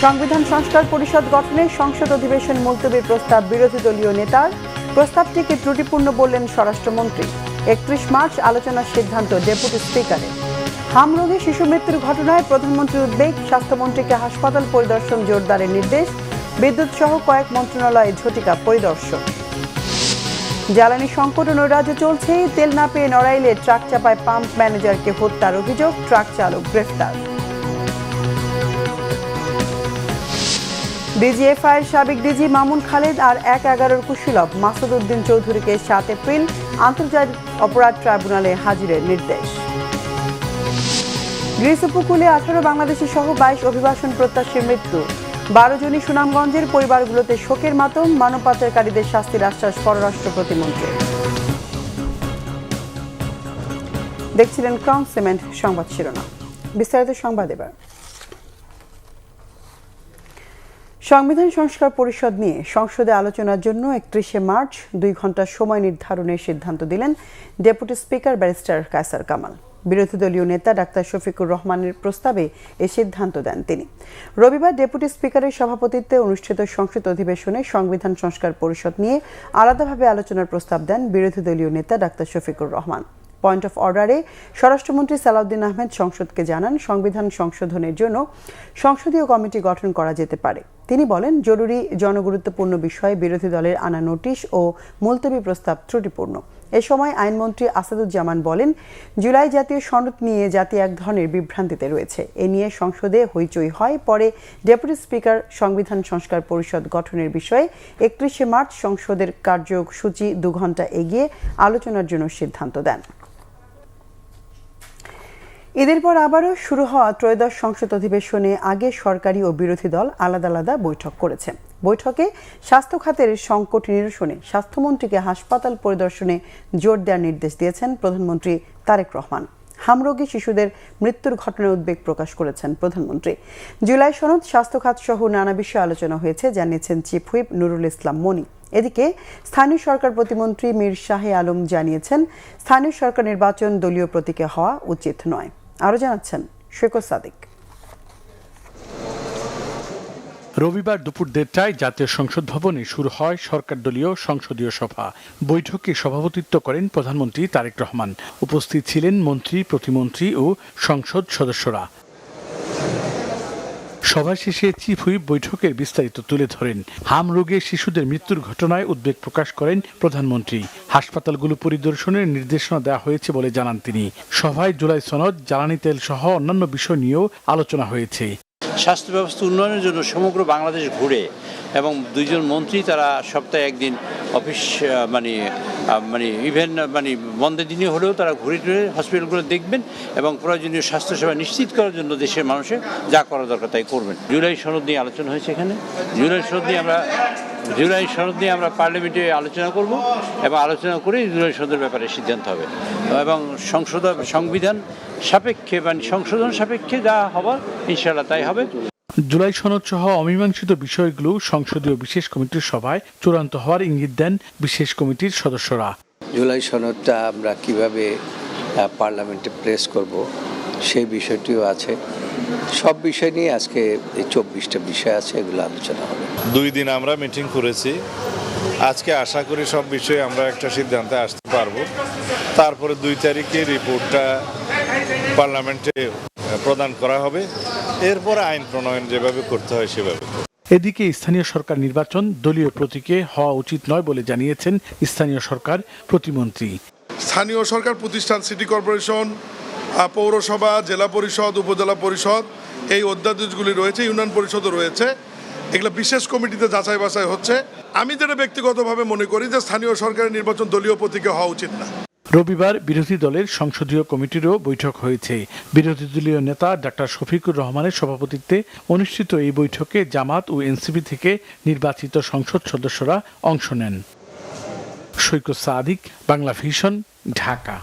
সংবিধান সংস্কার পরিষদ গঠনে সংসদ অধিবেশন মুলতবির প্রস্তাব বিরোধী দলীয় নেতার। প্রস্তাবটিকে ত্রুটিপূর্ণ বললেন স্বরাষ্ট্রমন্ত্রী। 31 মার্চ আলোচনার সিদ্ধান্ত ডেপুটি স্পিকারের। হামরোগে শিশু মৃত্যুর ঘটনায় প্রধানমন্ত্রীর উদ্বেগ। স্বাস্থ্যমন্ত্রীকে হাসপাতাল পরিদর্শন জোরদারের নির্দেশ। বিদ্যুৎ সহ কয়েক মন্ত্রণালয়ে ঝটিকা পরিদর্শন। জ্বালানি সংকট ও নৈরাজ্য চলছে। তেল না পেয়ে নড়াইলে ট্রাক চাপায় পাম্প ম্যানেজারকে হত্যার অভিযোগ। ট্রাক চালক গ্রেফতার। ডিজিএফআইয়ের সাবেক ডিজি মামুন খালেদ আর ১/১১ কুশীলব মাসুদ উদ্দিন চৌধুরীকে ৭ এপ্রিল আন্তর্জাতিক অপরাধ ট্রাইব্যুনালে হাজিরের নির্দেশ। গ্রিস উপকূলে ১৮ বাংলাদেশি সহ ২২ অভিবাসন প্রত্যাশীর মৃত্যু। ১২ জনই সুনামগঞ্জের। পরিবারগুলোতে শোকের মাতম। মানব পাচারকারীদের শাস্তির আশ্বাস পররাষ্ট্র প্রতিমন্ত্রীর। দেখছিলেন ক্রাউন সিমেন্ট সংবাদ শিরোনাম। বিস্তারিত সংবাদ এবার। সংবিধান সংস্কার পরিষদ নিয়ে সংসদে আলোচনার জন্য ৩১ মার্চ ২ ঘণ্টা সময় নির্ধারণের সিদ্ধান্ত দিলেন deputy speaker barrister Kaiser Kamal. বিরোধী দলীয় নেতা ডাক্তার শফিকুর রহমানের প্রস্তাবে এ সিদ্ধান্ত দেন তিনি। রবিবার ডেপুটি স্পিকারের সভাপতিত্বে অনুষ্ঠিত সংসদ অধিবেশনে সংবিধান সংস্কার পরিষদ নিয়ে আলাদাভাবে আলোচনার প্রস্তাব দেন বিরোধী দলীয় নেতা doctor Shafiqur Rahman. Point of অর্ডারে স্বরাষ্ট্রমন্ত্রী সালাউদ্দিন আহমেদ সংসদকে জানান, সংবিধান সংশোধনের জন্য সংসদীয় কমিটি গঠন করা যেতে পারে। তিনি বলেন, জরুরি জনগুরুত্বপূর্ণ বিষয়ে বিরোধী দলের আনা নোটিশ ও মুলতবি প্রস্তাব ত্রুটিপূর্ণ। এ সময় আইনমন্ত্রী আসাদুজ্জামান বলেন, জুলাই জাতীয় সনদ নিয়ে জাতি এক ধরনের বিভ্রান্তিতে রয়েছে। এ নিয়ে সংসদে হইচই হয়। পরে ডেপুটি স্পিকার সংবিধান সংস্কার পরিষদ গঠনের বিষয়ে ৩১ মার্চ সংসদের কার্যসূচি ২ ঘণ্টা এগিয়ে আলোচনার জন্য সিদ্ধান্ত দেন। ঈদের পর আবারও শুরু হওয়া ত্রয়োদশ সংসদ অধিবেশনে আগে সরকারি ও বিরোধী দল আলাদা আলাদা বৈঠক করেছে। বৈঠকে স্বাস্থ্য খাতের সংকট নিরসনে স্বাস্থ্যমন্ত্রীকে হাসপাতাল পরিদর্শনে জোর দেওয়ার নির্দেশ দিয়েছেন প্রধানমন্ত্রী তারেক রহমান। হামরোগে শিশুদের মৃত্যুর ঘটনায় উদ্বেগ প্রকাশ করেছেন প্রধানমন্ত্রী। জুলাই সনদ, স্বাস্থ্য খাত সহ নানা বিষয়ে আলোচনা হয়েছে, জানিয়েছেন চিফ হুইপ নুরুল ইসলাম মনি। এদিকে স্থানীয় সরকার প্রতিমন্ত্রী মীর শাহে আলম জানিয়েছেন, স্থানীয় সরকার নির্বাচন দলীয় প্রতীকে হওয়া উচিত নয়। আরও জানাচ্ছেন সৈকত সাদিক। রবিবার দুপুর ১:৩০টায় জাতীয় সংসদ ভবনে শুরু হয় সরকার দলীয় সংসদীয় সভা। বৈঠকে সভাপতিত্ব করেন প্রধানমন্ত্রী তারেক রহমান। উপস্থিত ছিলেন মন্ত্রী, প্রতিমন্ত্রী ও সংসদ সদস্যরা। সভা শেষে চিফ হুইপ বৈঠকের বিস্তারিত তুলে ধরেন। হামরোগে শিশুদের মৃত্যুর ঘটনায় উদ্বেগ প্রকাশ করেন প্রধানমন্ত্রী। হাসপাতালগুলো পরিদর্শনের নির্দেশনা দেওয়া হয়েছে বলে জানান তিনি। সভায় জুলাই সনদ, জ্বালানি তেল সহ অন্যান্য বিষয় নিয়েও আলোচনা হয়েছে। স্বাস্থ্য ব্যবস্থা উন্নয়নের জন্য সমগ্র বাংলাদেশ ঘুরে এবং 2 জন মন্ত্রী তারা সপ্তাহে একদিন অফিস ইভেন বন্ধের দিনে হলেও তারা ঘুরে ঘুরে হসপিটালগুলো দেখবেন এবং প্রয়োজনীয় স্বাস্থ্যসেবা নিশ্চিত করার জন্য দেশের মানুষের যা করা দরকার তাই করবেন। জুলাই সনদ নিয়ে আলোচনা হয়েছে এখানে। জুলাই সনদ নিয়ে আমরা পার্লামেন্টে আলোচনা করব এবং আলোচনা করে জুলাই সনদের ব্যাপারে সিদ্ধান্ত হবে এবং সংবিধান সাপেক্ষে সংশোধন সাপেক্ষে যা হবার ইনশাআল্লাহ তাই হবে। জুলাই সনদ সহ অমীমাংসিত বিষয়গুলো সংসদীয় বিশেষ কমিটির সভায় চূড়ান্ত হওয়ার ইঙ্গিত দেন বিশেষ কমিটির সদস্যরা। জুলাই সনদটা আমরা কিভাবে পার্লামেন্টে প্রেস করব সেই বিষয়টিও আছে। সব বিষয় নিয়ে আজকে এই 24টা বিষয় আছে, এগুলো আলোচনা হবে। 2 দিন আমরা মিটিং করেছি। আজকে আশা করি সব বিষয়ে আমরা একটা সিদ্ধান্তে আসতে পারবো। তারপরে 2 তারিখে রিপোর্টটা পার্লামেন্টে প্রদান করা হবে। এরপরে আইন প্রণয়ন যেভাবে করতে হয় সেভাবে। এদিকে স্থানীয় সরকার নির্বাচন দলীয় প্রতীকে হওয়া উচিত নয় বলে জানিয়েছেন স্থানীয় সরকার প্রতিমন্ত্রী। স্থানীয় সরকার প্রতিষ্ঠান, সিটি কর্পোরেশন, পৌরসভা, জেলা পরিষদ, উপজেলা পরিষদ, এই অধ্যাদেশগুলি রয়েছে, ইউনিয়ন পরিষদও রয়েছে। এগুলো বিশেষ কমিটিতে যাচাই বাছাই হচ্ছে। আমি যেটা ব্যক্তিগতভাবে মনে করি যে স্থানীয় সরকারের নির্বাচন দলীয় প্রতীকে হওয়া উচিত না। রবিবার বিরোধী দলের সংসদীয় কমিটিরও বৈঠক হয়েছে। বিরোধী দলীয় নেতা ডাক্তার শফিকুর রহমানের সভাপতিত্বে অনুষ্ঠিত এই বৈঠকে জামাত ও এনসিপি থেকে নির্বাচিত সংসদ সদস্যরা অংশ নেন। সৈকত সাদিক, বাংলা ভিশন, ঢাকা।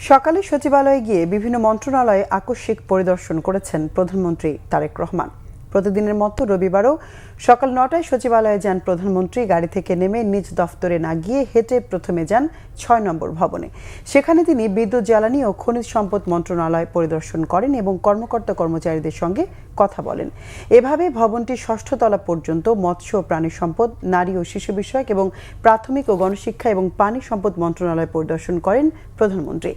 সকালে সচিবালয়ে গিয়ে বিভিন্ন মন্ত্রণালয়ে আকস্মিক পরিদর্শন করেছেন প্রধানমন্ত্রী তারেক রহমান। প্রতিদিনের মতো রবিবারও সকাল ৯টায় সচিবালয়ে যান প্রধানমন্ত্রী। গাড়ি থেকে নেমে নিজ দফতরে না গিয়ে হেঁটে প্রথমে যান ৬ নম্বর ভবনে। সেখানে তিনি বিদ্যুৎ, জ্বালানি ও খনিজ সম্পদ মন্ত্রণালয় পরিদর্শন করেন এবং কর্মকর্তা কর্মচারীদের সঙ্গে কথা বলেন। এভাবে ভবনটির ৬ষ্ঠ তলা পর্যন্ত মৎস্য ও প্রাণী সম্পদ, নারী ও শিশু বিষয়ক এবং প্রাথমিক ও গণশিক্ষা এবং পানি সম্পদ মন্ত্রণালয় পরিদর্শন করেন প্রধানমন্ত্রী।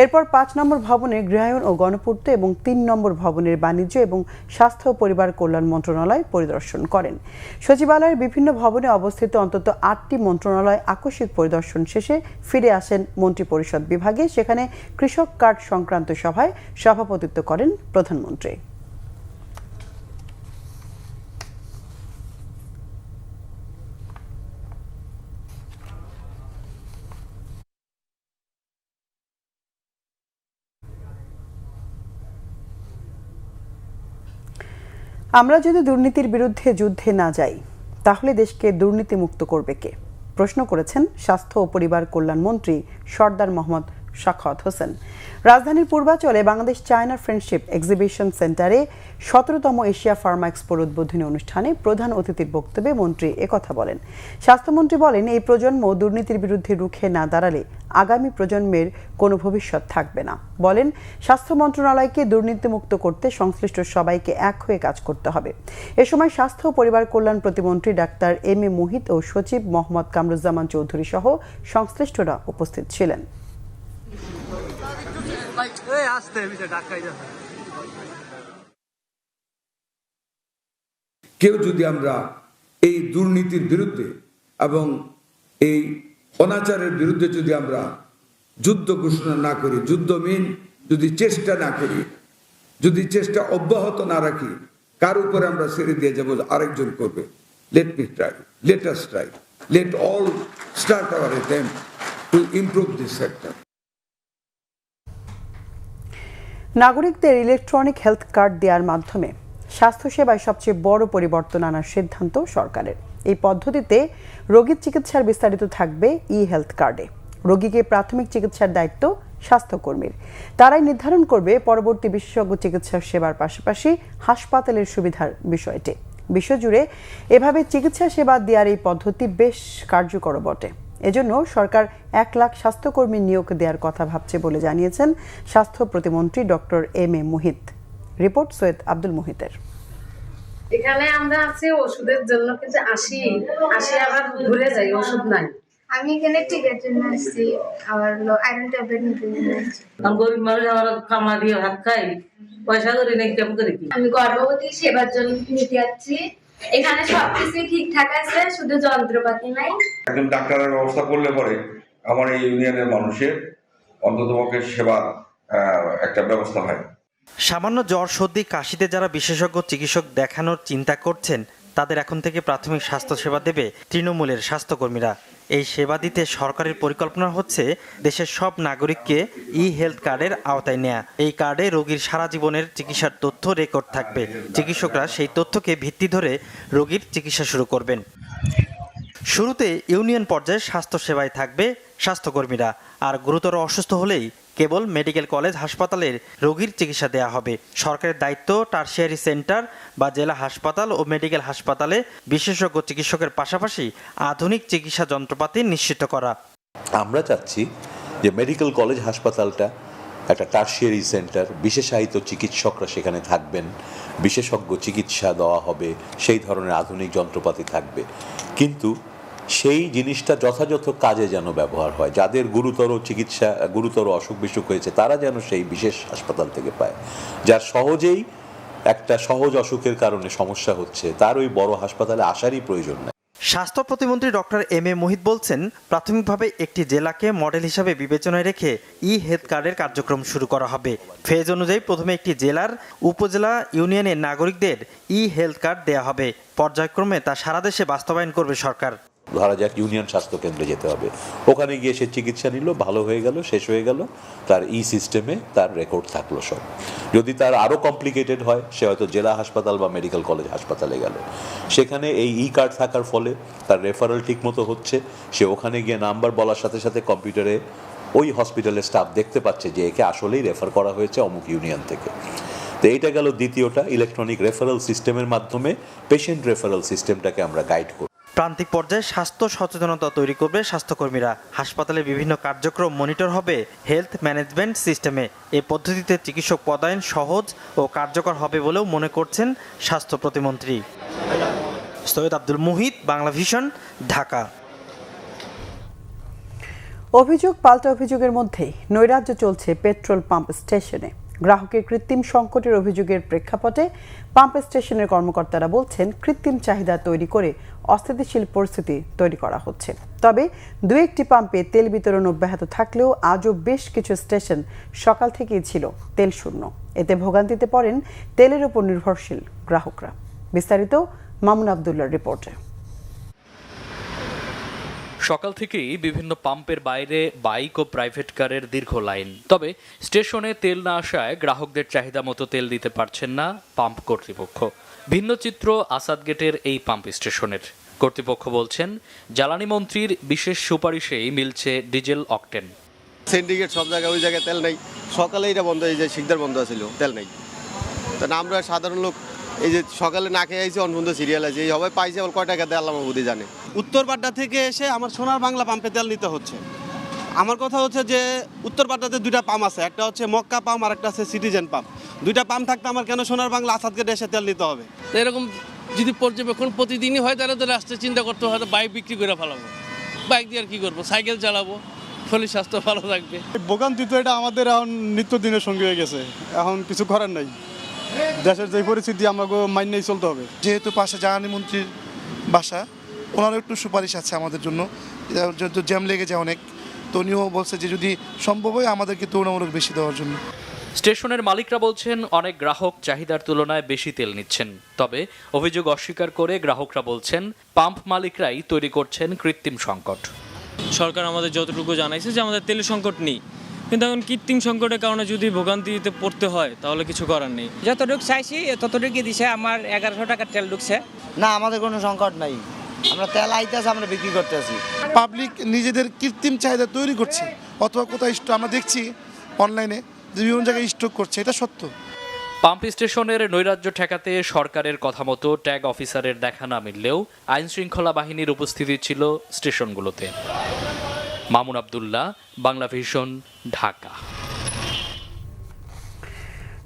এরপর ৫ নম্বর ভবনের গৃহায়ন ও গণপূর্ত এবং ৩ নম্বর ভবনের বাণিজ্য এবং স্বাস্থ্য ও পরিবার কল্যাণ মন্ত্রণালয় পরিদর্শন করেন। সচিবালয়ের বিভিন্ন ভবনে অবস্থিত অন্তত ৮টি মন্ত্রণালয় আকস্মিক পরিদর্শন শেষে ফিরে আসেন মন্ত্রিপরিষদ বিভাগে। সেখানে কৃষক কার্ড সংক্রান্ত সভায় সভাপতিত্ব করেন প্রধানমন্ত্রী। আমরা যদি দুর্নীতির বিরুদ্ধে যুদ্ধে না যাই তাহলে দেশকে দুর্নীতিমুক্ত করবে কে? প্রশ্ন করেছেন স্বাস্থ্য ও পরিবার কল্যাণ মন্ত্রী সরদার মোহাম্মদ সাখাওয়াত হোসেন। রাজধানীর পূর্বাচলে বাংলাদেশ চায়না ফ্রেন্ডশিপ এক্সিবিশন সেন্টারে ১৭তম এশিয়া ফার্মা এক্সপোর উদ্বোধনী অনুষ্ঠানে প্রধান অতিথির বক্তব্যে মন্ত্রী একথা বলেন। স্বাস্থ্যমন্ত্রী বলেন, এই প্রজন্ম দুর্নীতির বিরুদ্ধে রুখে না দাঁড়ালে আগামী প্রজন্মের কোনো ভবিষ্যৎ থাকবে না। বলেন, স্বাস্থ্য মন্ত্রণালয়কে দুর্নীতিমুক্ত করতে সংশ্লিষ্ট সবাইকে এক হয়ে কাজ করতে হবে। এ সময় স্বাস্থ্য ও পরিবার কল্যাণ প্রতিমন্ত্রী ডাক্তার এম এ মুহিত ও সচিব মোহাম্মদ কামরুজ্জামান চৌধুরী সহ সংশ্লিষ্টরা উপস্থিত ছিলেন। কেউ যদি আমরা এই দুর্নীতির বিরুদ্ধে এবং এই অনাচারের বিরুদ্ধে যদি আমরা যুদ্ধ ঘোষণা না করি, যুদ্ধহীন যদি চেষ্টা না করি, যদি চেষ্টা অব্যাহত না রাখি, কার উপরে আমরা ছেড়ে দিয়ে যাবো আরেকজন করবে। Let me try, let us try, late all start our attempt to improve this sector. নাগরিকদের ইলেকট্রনিক হেলথ কার্ড দেওয়ার মাধ্যমে স্বাস্থ্যসেবায় সবচেয়ে বড় পরিবর্তন আনার সিদ্ধান্ত সরকারের। এই পদ্ধতিতে রোগীর চিকিৎসার বিস্তারিত থাকবে ই হেলথ কার্ডে। রোগীকে প্রাথমিক চিকিৎসার দায়িত্ব স্বাস্থ্যকর্মীর। তারাই নির্ধারণ করবে পরবর্তী বিশেষজ্ঞ চিকিৎসা সেবার পাশাপাশি হাসপাতালের সুবিধার বিষয়টি। বিশ্বজুড়ে এভাবে চিকিৎসা সেবা দেওয়ার এই পদ্ধতি বেশ কার্যকর বটে। এজন্য সরকার ১ লাখ স্বাস্থ্যকর্মী নিয়োগ দেওয়ার কথা ভাবছে বলে জানিয়েছেন স্বাস্থ্য প্রতিমন্ত্রী doctor M A Muhith. Report Syed Abdul মুহিতের। এখানে আমরা আছি ওষুধের জন্য, কিন্তু আসি আবার ঘুরে যাই, ওষুধ নাই। আমি এখানে টিকার জন্য আসছি, আবার আয়রন ট্যাবলেট নিতে আসছি। আমি গরিব মানুষ, আমার কামলা দিয়ে ভাত খাই, পয়সা করে নেই, কেমন করে কি? আমি গর্ভবতী সেবার জন্য নিতে যাচ্ছি। এখানে সবকিছু ঠিকঠাক আছে, শুধু যন্ত্রপাতি নাই। একজন ডাক্তারের ব্যবস্থা করলে পরে আমার এই ইউনিয়নের মানুষের অন্ততপক্ষে সেবার একটা ব্যবস্থা হয়। সামান্য জ্বর, সর্দি, কাশিতে যারা বিশেষজ্ঞ চিকিৎসক দেখানোর চিন্তা করছেন তাদের এখন থেকে প্রাথমিক স্বাস্থ্য সেবা দেবে তৃণমূলের স্বাস্থ্যকর্মীরা। এই সেবা দিতে সরকারের পরিকল্পনা হচ্ছে দেশের সব নাগরিককে ই হেলথ কার্ডের আওতায় নেয়া। এই কার্ডে রোগীর সারা জীবনের চিকিৎসার তথ্য রেকর্ড থাকবে। চিকিৎসকরা সেই তথ্যকে ভিত্তি ধরে রোগীর চিকিৎসা শুরু করবেন। শুরুতে ইউনিয়ন পর্যায়ে স্বাস্থ্য সেবায় থাকবে স্বাস্থ্যকর্মীরা, আর গুরুতর অসুস্থ হলেই কেবল মেডিকেল কলেজ হাসপাতালের রোগীর চিকিৎসা দেওয়া হবে। সরকারের দায়িত্ব টারশিয়ারি সেন্টার বা জেলা হাসপাতাল ও মেডিকেল হাসপাতালে বিশেষজ্ঞ চিকিৎসকের পাশাপাশি আধুনিক চিকিৎসা যন্ত্রপাতি নিশ্চিত করা। আমরা চাচ্ছি যে মেডিকেল কলেজ হাসপাতালটা একটা টারশিয়ারি সেন্টার, বিশেষায়িত চিকিৎসকরা সেখানে থাকবেন, বিশেষজ্ঞ চিকিৎসা দেওয়া হবে, সেই ধরনের আধুনিক যন্ত্রপাতি থাকবে, কিন্তু সেই জিনিসটা যথাযথ কাজে যেন ব্যবহার হয়। যাদের গুরুতর অসুখ বিসুখ হয়েছে তারা যেন সেই বিশেষ হাসপাতাল থেকে পায়। যার সহজেই একটা সহজ অসুখের কারণে সমস্যা হচ্ছে তার ওই বড় হাসপাতালে আসারই প্রয়োজন নেই। স্বাস্থ্য প্রতিমন্ত্রী ডক্টর এম এ মুহিত বলছেন, প্রাথমিকভাবে একটি জেলাকে মডেল হিসাবে বিবেচনায় রেখে ই হেলথ কার্ডের কার্যক্রম শুরু করা হবে। ফেজ অনুযায়ী প্রথমে একটি জেলার উপজেলা ইউনিয়নের নাগরিকদের ই হেলথ কার্ড দেওয়া হবে। পর্যায়ক্রমে তা সারা দেশে বাস্তবায়ন করবে সরকার। ধরা যাক ইউনিয়ন স্বাস্থ্য কেন্দ্রে যেতে হবে, ওখানে গিয়ে সে চিকিৎসা নিল, ভালো হয়ে গেল, শেষ হয়ে গেল, তার ই সিস্টেমে তার রেকর্ড থাকলো সব। যদি তার আরও কমপ্লিকেটেড হয় সে হয়তো জেলা হাসপাতাল বা মেডিকেল কলেজ হাসপাতালে গেল, সেখানে এই ই কার্ড থাকার ফলে তার রেফারেল ঠিক মতো হচ্ছে, সে ওখানে গিয়ে নাম্বার বলার সাথে সাথে কম্পিউটারে ওই হসপিটালের স্টাফ দেখতে পাচ্ছে যে একে আসলেই রেফার করা হয়েছে অমুক ইউনিয়ন থেকে। তো এইটা গেল দ্বিতীয়টা, ইলেকট্রনিক রেফারেল সিস্টেমের মাধ্যমে পেশেন্ট রেফারেল সিস্টেমটাকে আমরা গাইড করব। প্রান্তিক পর্যায়ে স্বাস্থ্য সচেতনতা তৈরি করবে স্বাস্থ্যকর্মীরা। হাসপাতালে বিভিন্ন কার্যক্রম মনিটর হবে হেলথ ম্যানেজমেন্ট সিস্টেমে। এই পদ্ধতিতে চিকিৎসক পদায়ন সহজ ও কার্যকর হবে বলেও মনে করছেন স্বাস্থ্য প্রতিমন্ত্রী। সৈয়দ আব্দুল মুহিত, বাংলা ভিশন, ঢাকা। অভিযোগ পাল্টা অভিযোগের মধ্যেই নৈরাজ্য চলছে পেট্রোল পাম্প স্টেশনে। গ্রাহকের কৃত্রিম সংকটের অভিযোগের প্রেক্ষাপটে পাম্প স্টেশনের কর্মকর্তারা বলছেন, কৃত্রিম চাহিদা তৈরি করে অস্থিতিশীল পরিস্থিতি তৈরি করা হচ্ছে। তবে দু একটি পাম্পে তেল বিতরণ অব্যাহত থাকলেও আজও বেশ কিছু স্টেশন সকাল থেকেই ছিল তেল শূন্য। এতে ভোগান্তিতে পড়েন তেলের উপর নির্ভরশীল গ্রাহকরা। বিস্তারিত মামুন আবদুল্লাহর রিপোর্টে। সকাল থেকেই বিভিন্ন পাম্পের বাইরে বাইক ও প্রাইভেট কারের দীর্ঘ লাইন। তবে স্টেশনে তেল না আসায় গ্রাহকদের চাহিদা মতো তেল দিতে পারছেন না পাম্প কর্তৃপক্ষ। ভিন্ন চিত্র আসাদ গেটের এই পাম্প স্টেশনের। কর্তৃপক্ষ বলছেন, জ্বালানি মন্ত্রীর বিশেষ সুপারিশেই মিলছে ডিজেল অকটেন। সিন্ডিকেট সব জায়গায়, ওই জায়গায় তেল নেই। সকালে এটা বন্ধ, এই যে শিকদার বন্ধ ছিল, তেল নেই। তা আমরা সাধারণ লোক এই যে সকালে না খেয়ে আইছি, অনবন্ধ সিরিয়াল আছে, এই সবাই পাইছে, কয় টাকা দেয় আল্লাহ মাহবুদি জানে। উত্তর বাড্ডা থেকে এসে আমার সোনার বাংলা পাম্পে তেল নিতে হচ্ছে। আমার কথা হচ্ছে যে উত্তর বাড্ডাতে দুইটা পাম্প আছে, একটা হচ্ছে মক্কা পাম্প আর একটা আছে সিটিজেন পাম্প। দুইটা পাম্প থাকতে আমার কেন সোনার বাংলা আসাদ গেটে এসে তেল নিতে হবে? এরকম যদি পর্যবেক্ষণ প্রতিদিনই হয়, তাহলে তো রাস্তায় চিন্তা করতে হয় বাইক বিক্রি করে ফেলাবো। বাইক দিয়ে আর কি করবো? সাইকেল চালাবো, শরীর স্বাস্থ্য ভালো থাকবে। ভোগান্তি তো এটা আমাদের এখন নিত্যদিনের সঙ্গী হয়ে গেছে, এখন কিছু করার নাই। দেশের যে পরিস্থিতি আমাকে মাইনেই চলতে হবে। যেহেতু পাশে জ্বালানি মন্ত্রীর বাসা, ওনারও একটু সুপারিশ আছে আমাদের জন্য। যেহেতু জ্যাম লেগে যায় অনেক, তো উনিও বলছে যে যদি সম্ভব হয় আমাদেরকে তুলনামূলক বেশি দেওয়ার জন্য। স্টেশনের মালিকরা বলছেন, অনেক গ্রাহক চাহিদার তুলনায় বেশি তেল নিচ্ছেন। তবে অভিযোগ অস্বীকার করে গ্রাহকরা বলছেন, পাম্প মালিকরাই তৈরি করছেন কৃত্রিম সংকট। সরকার আমাদের যতটুকু জানাইছে যে আমাদের তেলের সংকট নেই, কিন্তু এখন কৃত্রিম সংকটের কারণে যদি ভোগান্তিতে পড়তে হয় তাহলে কিছু করার নেই। যতটুকু চাইছি ততটুকু দিছে। আমার 1100 টাকার তেল ঢুকছে। না, আমাদের কোনো সংকট নাই, আমরা তেল আইতেছে, আমরা বিক্রি করতেছি। পাবলিক নিজেদের কৃত্রিম চাহিদা তৈরি করছে, অথবা কোথায় আমরা দেখছি অনলাইনে বিভিন্ন জায়গায় স্টক করছে, এটা সত্য। পাম্প স্টেশনের নৈরাজ্য ঠেকাতে সরকারের কথা মতো ট্যাগ অফিসারের দেখা না মিললেও আইন শৃঙ্খলা বাহিনীর উপস্থিতি ছিল স্টেশনগুলোতে। মামুন আবদুল্লাহ, বাংলা ভিশন, ঢাকা।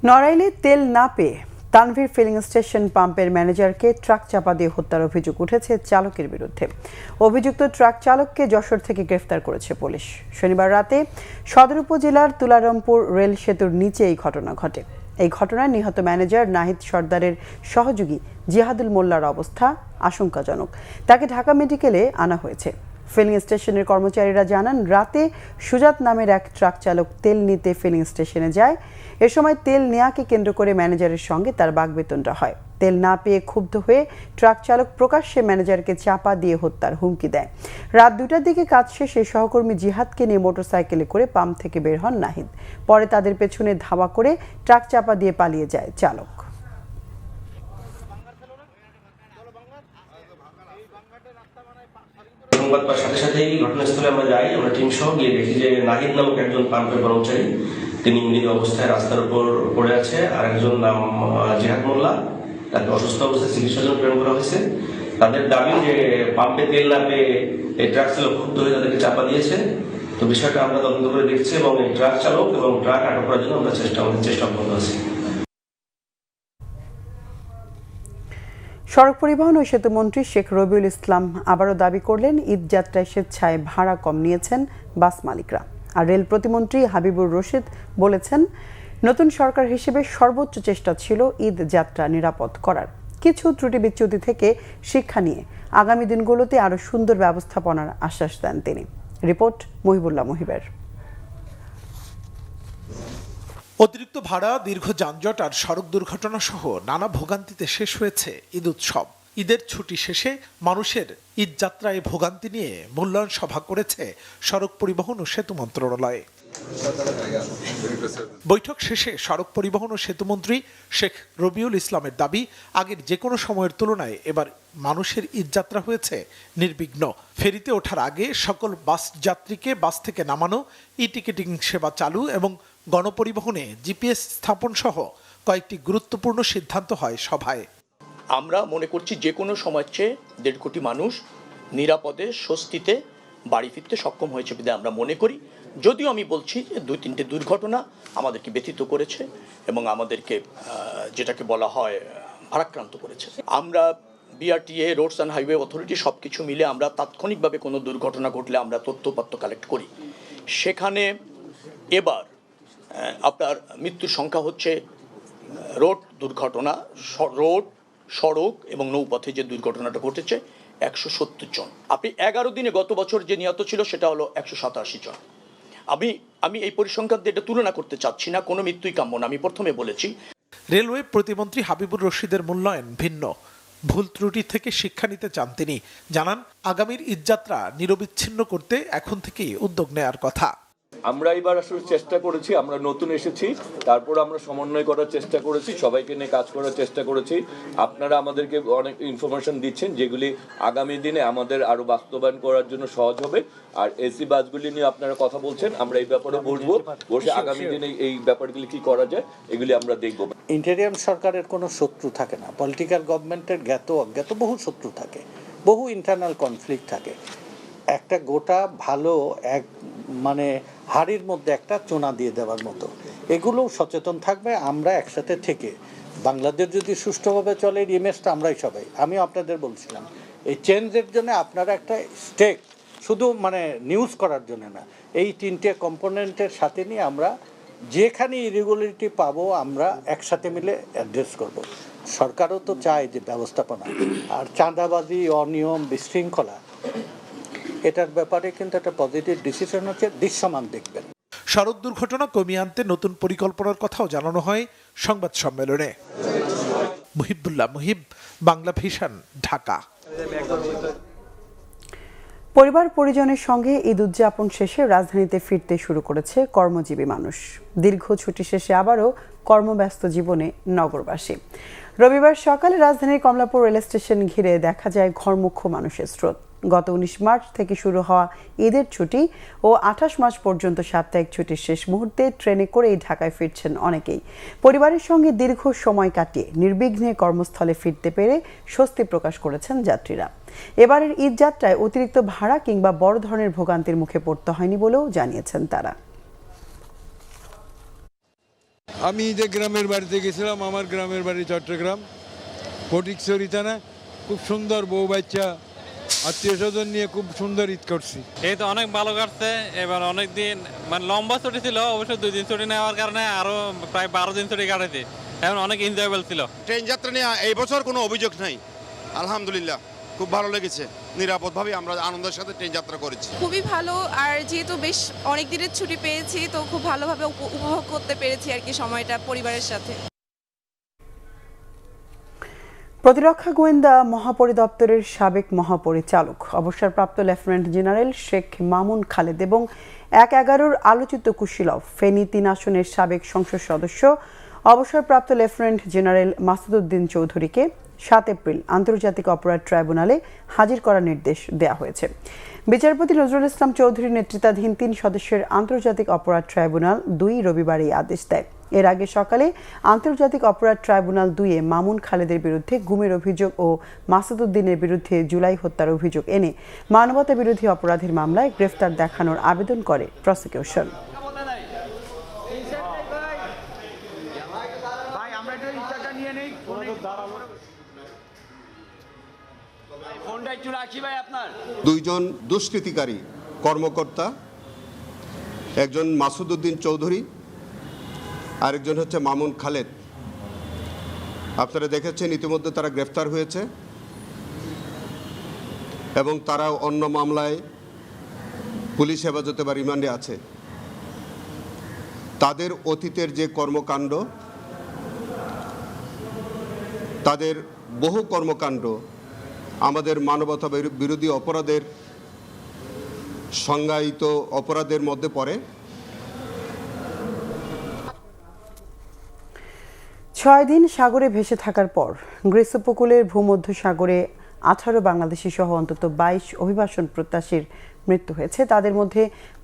নড়াইলে তেল না পেয়ে তানভীর ফিলিং স্টেশন পাম্পের ম্যানেজারকে ট্রাক চাপা দিয়ে হত্যার অভিযোগ উঠেছে চালকের বিরুদ্ধে। অভিযুক্ত ট্রাক চালককে যশোর থেকে গ্রেফতার করেছে পুলিশ। শনিবার রাতে সদর উপজেলার তুলারামপুর রেল সেতুর নিচে এই ঘটনা ঘটে। এই ঘটনায় নিহত ম্যানেজার নাহিদ সর্দারের সহযোগী জিহাদুল মোল্লার অবস্থা আশঙ্কাজনক। তাকে ঢাকা মেডিকেলে আনা হয়েছে। ফিলিং স্টেশনের কর্মচারীরা জানান, রাতে সুজাত নামের এক ট্রাক চালক তেল নিতে ফিলিং স্টেশনে যায়। এ সময় তেল নেয়াকে কেন্দ্র করে ম্যানেজারের সঙ্গে তার বাকবিতণ্ডা হয়। তেল না পেয়ে ক্ষুব্ধ হয়ে ট্রাক চালক প্রকাশ্যে ম্যানেজারকে চাপা দিয়ে হত্যার হুমকি দেয়। রাত 2টার দিকে কাজ শেষে সহকর্মী জিহাদকে নিয়ে মোটরসাইকেলে করে পাম্প থেকে বের হন নাহিদ। পরে তাদের পেছনে ধাওয়া করে ট্রাক চাপা দিয়ে পালিয়ে যায় চালক। সংবাদ পাওয়ার সাথে সাথেই ঘটনাস্থলে আমরা যাই। আমরা টিম সহ গিয়ে দেখি যে নাহিদ নামক একজন পাম্পের কর্মচারী, তিনি মৃত অবস্থায় রাস্তার উপর পড়ে আছে। আর একজন নাম জিহাদ মোল্লা, তাকে অসুস্থ অবস্থায় চিকিৎসার জন্য প্রেরণ করা হয়েছে। তাদের দাবি যে পাম্পে তেল না পেয়ে এই ট্রাক চালক ক্ষুব্ধ হয়ে তাদেরকে চাপা দিয়েছে। তো বিষয়টা আমরা তদন্ত করে দেখছি এবং এই ট্রাক চালক এবং ট্রাক আটক করার জন্য আমরা চেষ্টা অব্যাহত আছি। সড়ক পরিবহন ও সেতু মন্ত্রী শেখ রবিউল ইসলাম আবারও দাবি করলেন, ঈদ যাত্রায় স্বেচ্ছায় ভাড়া কম নিয়েছেন বাস মালিকরা। আর রেল প্রতিমন্ত্রী হাবিবুর রশিদ বলেছেন, নতুন সরকার হিসেবে সর্বোচ্চ চেষ্টা ছিল ঈদ যাত্রা নিরাপদ করার। কিছু ত্রুটি বিচ্যুতি থেকে শিক্ষা নিয়ে আগামী দিনগুলোতে আরও সুন্দর ব্যবস্থাপনার আশ্বাস দেন তিনি। রিপোর্ট মহিবুল্লাহ মহিবের। অতিরিক্ত ভাড়া, দীর্ঘ যানজট আর সড়ক দুর্ঘটনা সহ নানা ভোগান্তিতে শেষ হয়েছে ঈদ উৎসব। ঈদের ছুটি শেষে মানুষের ঈদ যাত্রায় ভোগান্তি নিয়ে মূল্যায়ন সভা করেছে সড়ক পরিবহন ও সেতু মন্ত্রণালয়। বৈঠক শেষে সড়ক পরিবহন ও সেতুমন্ত্রী শেখ রবিউল ইসলামের দাবি, আগের যে কোনো সময়ের তুলনায় এবার মানুষের ঈদ যাত্রা হয়েছে নির্বিঘ্ন। ফেরিতে ওঠার আগে সকল বাস যাত্রীকে বাস থেকে নামানো, ই টিকেটিং সেবা চালু এবং গণপরিবহনে জিপিএস স্থাপন সহ কয়েকটি গুরুত্বপূর্ণ সিদ্ধান্ত হয় সভায়। আমরা মনে করছি যে কোনো সময়ের চেয়ে 1.5 কোটি মানুষ নিরাপদে স্বস্তিতে বাড়ি ফিরতে সক্ষম হয়েছে বলে আমরা মনে করি। যদিও আমি বলছি যে 2-3টে দুর্ঘটনা আমাদেরকে ব্যথিত করেছে এবং আমাদেরকে যেটাকে বলা হয় ভারাক্রান্ত করেছে। আমরা BRTA, roads and highway authority সব কিছু মিলে আমরা তাৎক্ষণিকভাবে কোনো দুর্ঘটনা ঘটলে আমরা তথ্যপত্র কালেক্ট করি। সেখানে এবার আপনার মৃত্যুর সংখ্যা হচ্ছে রোড দুর্ঘটনা, রোড, সড়ক এবং নৌপথে যে দুর্ঘটনাটা ঘটেছে 170 জন। আপনি 11 দিনে গত বছর যে নিহত ছিল সেটা হলো 187 জন। আমি এই পরিসংখ্যান দিয়ে এটা তুলনা করতে চাচ্ছি না, কোনো মৃত্যুই কাম্য না, আমি প্রথমে বলেছি। রেলওয়ে প্রতিমন্ত্রী হাবিবুর রশিদের মূল্যায়ন ভিন্ন। ভুল ত্রুটি থেকে শিক্ষা নিতে চান তিনি। জানান, আগামীর ঈদযাত্রা নিরবিচ্ছিন্ন করতে এখন থেকেই উদ্যোগ নেয়ার কথা। আমরা এবার আসলে চেষ্টা করেছি, আমরা নতুন এসেছি, তারপর আমরা সমন্বয় করার চেষ্টা করেছি, সবাইকে নিয়ে কাজ করার চেষ্টা করেছি। আপনারা আমাদেরকে অনেক ইনফরমেশন দিচ্ছেন যেগুলি আগামী দিনে আমাদের আরো বাস্তবায়ন করার জন্য সহজ হবে। আর এসি বাসগুলি নিয়ে আপনারা কথা বলছেন, আমরা এই ব্যাপারে বসে আগামী দিনে এই ব্যাপারগুলি কি করা যায় এগুলি আমরা দেখব। ইন্টেরিয়াম সরকারের কোনো শত্রু থাকে না, পলিটিক্যাল গভর্নমেন্টের জ্ঞাত অজ্ঞাত বহু শত্রু থাকে, বহু ইন্টারনাল কনফ্লিক্ট থাকে। একটা গোটা ভালো এক মানে হাড়ির মধ্যে একটা চুনা দিয়ে দেওয়ার মতো, এগুলো সচেতন থাকবে। আমরা একসাথে থেকে বাংলাদেশ যদি সুষ্ঠুভাবে চলে, এই ইমেজটা আমরাই সবাই, আমিও আপনাদের বলছিলাম, এই চেঞ্জের জন্য আপনারা একটা স্টেক শুধু মানে নিউজ করার জন্য না, এই 3টে কম্পোনেন্টের সাথে নিয়ে আমরা যেখানে ইরেগুলারিটি পাবো আমরা একসাথে মিলে অ্যাড্রেস করব। সরকারও তো চায় যে ব্যবস্থাপনা, আর চাঁদাবাজি, অনিয়ম, বিশৃঙ্খলা, এটার ব্যাপারে কিন্তু একটা পজিটিভ ডিসিশন হচ্ছে, দৃশ্যমান দেখবেন। সড়ক দুর্ঘটনা কমিয়ে আনতে নতুন পরিকল্পনার কথাও জানানো হয় সংবাদ সম্মেলনে। মুহিবুল্লাহ মুহিব, বাংলা ভিশন, ঢাকা। পরিবার পরিজনের সঙ্গে ঈদ উদযাপন শেষে রাজধানীতে ফিরতে শুরু করেছে কর্মজীবী মানুষ। দীর্ঘ ছুটি শেষে আবারও কর্মব্যস্ত জীবনে নগরবাসী। রবিবার সকালে রাজধানীর কমলাপুর রেল স্টেশন ঘিরে দেখা যায় ঘরমুখ্য মানুষের স্রোত। গত 19 মার্চ থেকে শুরু হওয়া ঈদের ছুটি ও 28 মার্চ পর্যন্ত সাপ্তাহিক ছুটির শেষ মুহূর্তে ট্রেনে করেই ঢাকায় ফিরছেন অনেকেই। পরিবারের সঙ্গে দীর্ঘ সময় কাটিয়ে নির্বিঘ্নে কর্মস্থলে ফিরতে পেরে স্বস্তি প্রকাশ করেছেন যাত্রীরা। এবারের ঈদ যাত্রায় অতিরিক্ত ভাড়া কিংবা বড় ধরনের ভোগান্তির মুখে পড়তে হয়নি বলেও জানিয়েছেন তারা। আমি ঈদে গ্রামের বাড়িতে গেছিলাম, আমার গ্রামের বাড়ি চট্টগ্রাম ফটিকছড়ি থানা। খুব সুন্দর, বউ বাচ্চা আত্মীয় স্বজন নিয়ে খুব সুন্দর ঈদ করছি। এই তো অনেক ভালো কাটছে। এবার অনেক দিন মানে লম্বা ছুটি ছিল, অবশ্য 2 দিন ছুটি নেওয়ার কারণে আরো প্রায় 12 দিন ছুটি কাটাইছে, এখন অনেক এনজয়েবল ছিল। ট্রেন যাত্রা নিয়ে এই বছর কোনো অভিযোগ নাই, আলহামদুলিল্লাহ খুব ভালো লেগেছে। নিরাপদভাবে আমরা আনন্দের সাথে ট্রেন যাত্রা করেছি। খুবই ভালো, আর যেহেতু বেশ অনেক দিনের ছুটি পেয়েছি তো খুব ভালোভাবে উপভোগ করতে পেরেছি আর কি সময়টা পরিবারের সাথে। প্রতিরক্ষা গোয়েন্দা মহাপরিদপ্তরের সাবেক মহাপরিচালক অবসরপ্রাপ্ত লেফটেন্যান্ট জেনারেল শেখ মামুন খালেদ এবং 1-11 আলোচিত কুশীলব ফেনী 3 আসনের সাবেক সংসদ সদস্য অবসরপ্রাপ্ত লেফটেন্যান্ট জেনারেল মাসুদউদ্দিন চৌধুরীকে 7 এপ্রিল আন্তর্জাতিক অপরাধ ট্রাইব্যুনালে হাজির করার নির্দেশ দেওয়া হয়েছে। বিচারপতি নজরুল ইসলাম চৌধুরীর নেতৃত্বাধীন 3 সদস্যের আন্তর্জাতিক অপরাধ ট্রাইব্যুনাল 2 রবিবার এই আদেশ দেয়। এর আগে সকালে আন্তর্জাতিক অপরাধ ট্রাইব্যুনাল 2-এ মামুন খালেদের বিরুদ্ধে গুমের অভিযোগ ও মাসুদউদ্দিনের বিরুদ্ধে জুলাই হত্যার অভিযোগ এনে মানবতা বিরোধী অপরাধের মামলায় গ্রেফতার দেখানোর আবেদন করে প্রসিকিউশন। দুইজন দুষ্কৃতিকারী কর্মকর্তা, একজন মাসুদউদ্দিন চৌধুরী, আরেকজন হচ্ছে মামুন খালেদ। আপনারা দেখেছেন ইতিমধ্যে তারা গ্রেফতার হয়েছে এবং তারা অন্য মামলায় পুলিশ হেফাজতে বা রিমান্ডে আছে। তাদের অতীতের যে কর্মকাণ্ড, তাদের বহু কর্মকাণ্ড আমাদের মানবতা বিরোধী অপরাধের সংজ্ঞায়িত অপরাধের মধ্যে পড়ে। 6 দিন সাগরে ভেসে থাকার পর গ্রিস উপকূলের ভূমধ্য সাগরে 18 বাংলাদেশি সহ অন্তত 22 অভিবাসন প্রত্যাশীর মৃত্যু হয়েছে। তাদের মধ্যে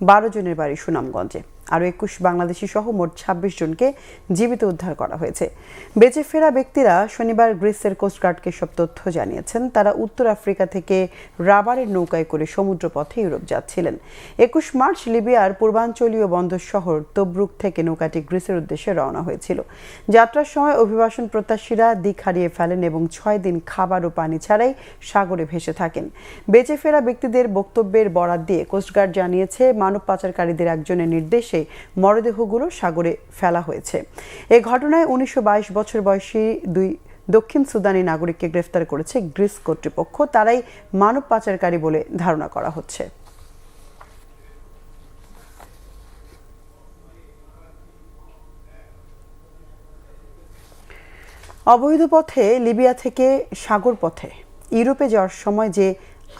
12 জনের বাড়ি সুনামগঞ্জে। আরও 21 বাংলাদেশি সহ মোট 26 জনকে জীবিত উদ্ধার করা হয়েছে। বেঁচে ফেরা ব্যক্তিরা শনিবার গ্রিসের কোস্টগার্ডকে সব তথ্য জানিয়েছেন। তারা উত্তর আফ্রিকা থেকে রাবারের নৌকায় করে সমুদ্রপথে ইউরোপ যাচ্ছিলেন। 21 মার্চ লিবিয়ার পূর্বাঞ্চলীয় বন্দর শহর তব্রুক থেকে নৌকাটি গ্রিসের উদ্দেশ্যে রওনা হয়েছিল। যাত্রার সময় অভিবাসন প্রত্যাশীরা দিক হারিয়ে ফেলেন এবং 6 দিন খাবার ও পানি ছাড়াই সাগরে ভেসে থাকেন। বেঁচে ফেরা ব্যক্তিদের বক্তব্যের বরাত দিয়ে কোস্টগার্ড জানিয়েছে, মানব পাচারকারীদের একজনের নির্দেশে মরদেহগুলো সাগরে ফেলা হয়েছে। এ ঘটনায় 1922 বছর বয়সী 2 দক্ষিণ সুদানি নাগরিককে গ্রেফতার করেছে গ্রিস কর্তৃপক্ষ। তারাই মানব পাচারকারী বলে ধারণা করা হচ্ছে। অবৈধ পথে লিবিয়া থেকে সাগর পথে ইউরোপে যাওয়ার সময় যে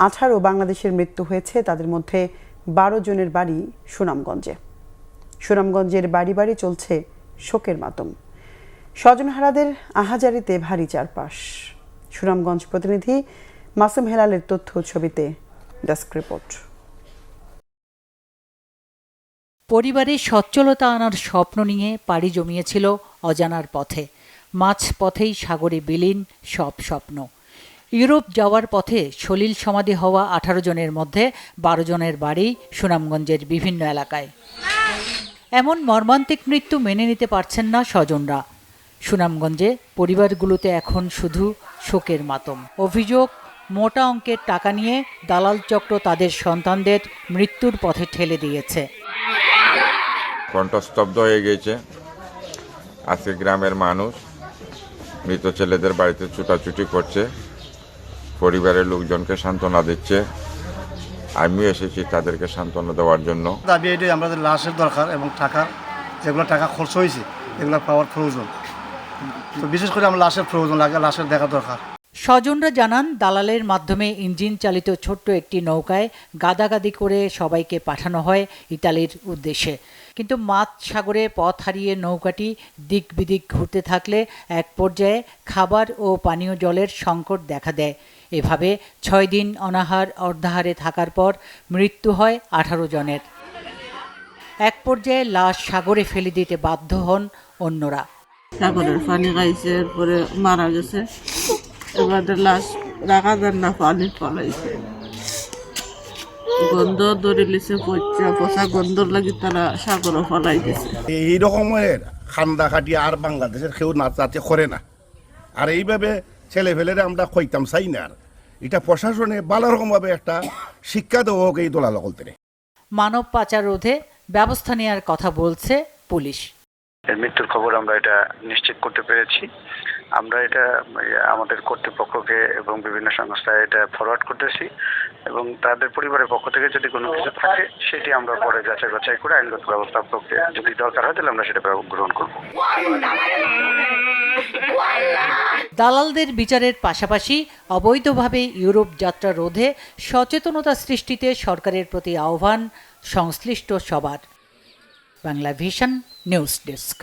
18 বাংলাদেশের মৃত্যু হয়েছে তাদের মধ্যে 12 জনের বাড়ি সুনামগঞ্জে। সুনামগঞ্জের বাড়ি বাড়ি চলছে শোকের মাতম। স্বজনহারাদের আহাজারিতে ভারী চারপাশ। সুনামগঞ্জ প্রতিনিধি মাসুম হেলালের তথ্য ছবিতে ডেস্ক রিপোর্ট। পরিবারে সচ্ছলতা আনার স্বপ্ন নিয়ে পাড়ি জমিয়েছিল অজানার পথে। মাঝ পথেই সাগরে বিলীন সব স্বপ্ন। ইউরোপ যাওয়ার পথে সলিল সমাধি হওয়া 18 জনের মধ্যে 12 জনের বাড়ি সুনামগঞ্জের বিভিন্ন এলাকায়। এমন মর্মান্তিক মৃত্যু মেনে নিতে পারছেন না স্বজনরা। সুনামগঞ্জে পরিবারগুলোতে এখন শুধু শোকের মাতম। অভিযোগ, মোটা অঙ্কের টাকা নিয়ে দালাল চক্র তাদের সন্তানদের মৃত্যুর পথে ঠেলে দিয়েছে। কণ্ঠস্তব্ধ হয়ে গেছে। আজকে গ্রামের মানুষ মৃত ছেলেদের বাড়িতে ছুটাছুটি করছে, পরিবারের লোকজনকে সান্ত্বনা দিচ্ছে। আমিও এসেছি তাদেরকে সান্ত্বনা দেওয়ার জন্য। দাবি এটাই, আমাদের লাশের দরকার এবং টাকা, যেগুলো টাকা খরচ হয়েছে এগুলো পাওয়ার প্রয়োজন। তো বিশেষ করে আমার লাশের প্রয়োজন লাগে, লাশের দেখা দরকার। স্বজনরা জানান, দালালের মাধ্যমে ইঞ্জিন চালিত ছোট্ট একটি নৌকায় গাদাগাদি করে সবাইকে পাঠানো হয় ইতালির উদ্দেশ্যে। কিন্তু মাঝ সাগরে পথ হারিয়ে নৌকাটি দিক বিদিক ঘুরতে থাকলে এক পর্যায়ে খাবার ও পানীয় জলের সংকট দেখা দেয়। এভাবে 6 দিন অনাহার অর্ধাহারে থাকার পর মৃত্যু হয় 18 জনের। এক পর্যায়ে লাশ সাগরে ফেলে দিতে বাধ্য হন অন্যরা। সাগরের পানি খাইছে, এরপরে মারা গেছে। এবারে লাশ রাখা যান না, পানি ফলাইছে, গন্ধ ধরে লিছে, পচা গন্ধর লাগি তারা সাগরে ফলাই দিছে। এই রকমের খান্দা খাটি আর বাংলাদেশের কেউ না যাতে করে না। আর এইভাবে ছেলে ফেলেরা আমরা কইতাম চাই না। আর এটা প্রশাসনে ভালো রকমভাবে একটা শিক্ষা দেওয়া হোক এই দোলা লগলতে। মানব পাচার রোধে ব্যবস্থা নেওয়ার কথা বলছে পুলিশ। এর মৃত্যুর খবর আমরা এটা নিশ্চিত করতে পেরেছি। আমরা এটা আমাদের কর্তৃপক্ষকে এবং বিভিন্ন সংস্থায় এটা ফরওয়ার্ড করতেছি এবং তাদের পরিবারের পক্ষ থেকে যদি কোনো কিছু থাকে সেটি আমরা পরে যাচাই বাছাই করে আইনগত ব্যবস্থা প্রক্রিয়া যদি দরকার হয় তাহলে আমরা সেটা গ্রহণ করব। দালালদের বিচারের পাশাপাশি অবৈধভাবে ইউরোপ যাত্রা রোধে সচেতনতা সৃষ্টিতে সরকারের প্রতি আহ্বান সংশ্লিষ্ট সবার। Bangla vision news desk.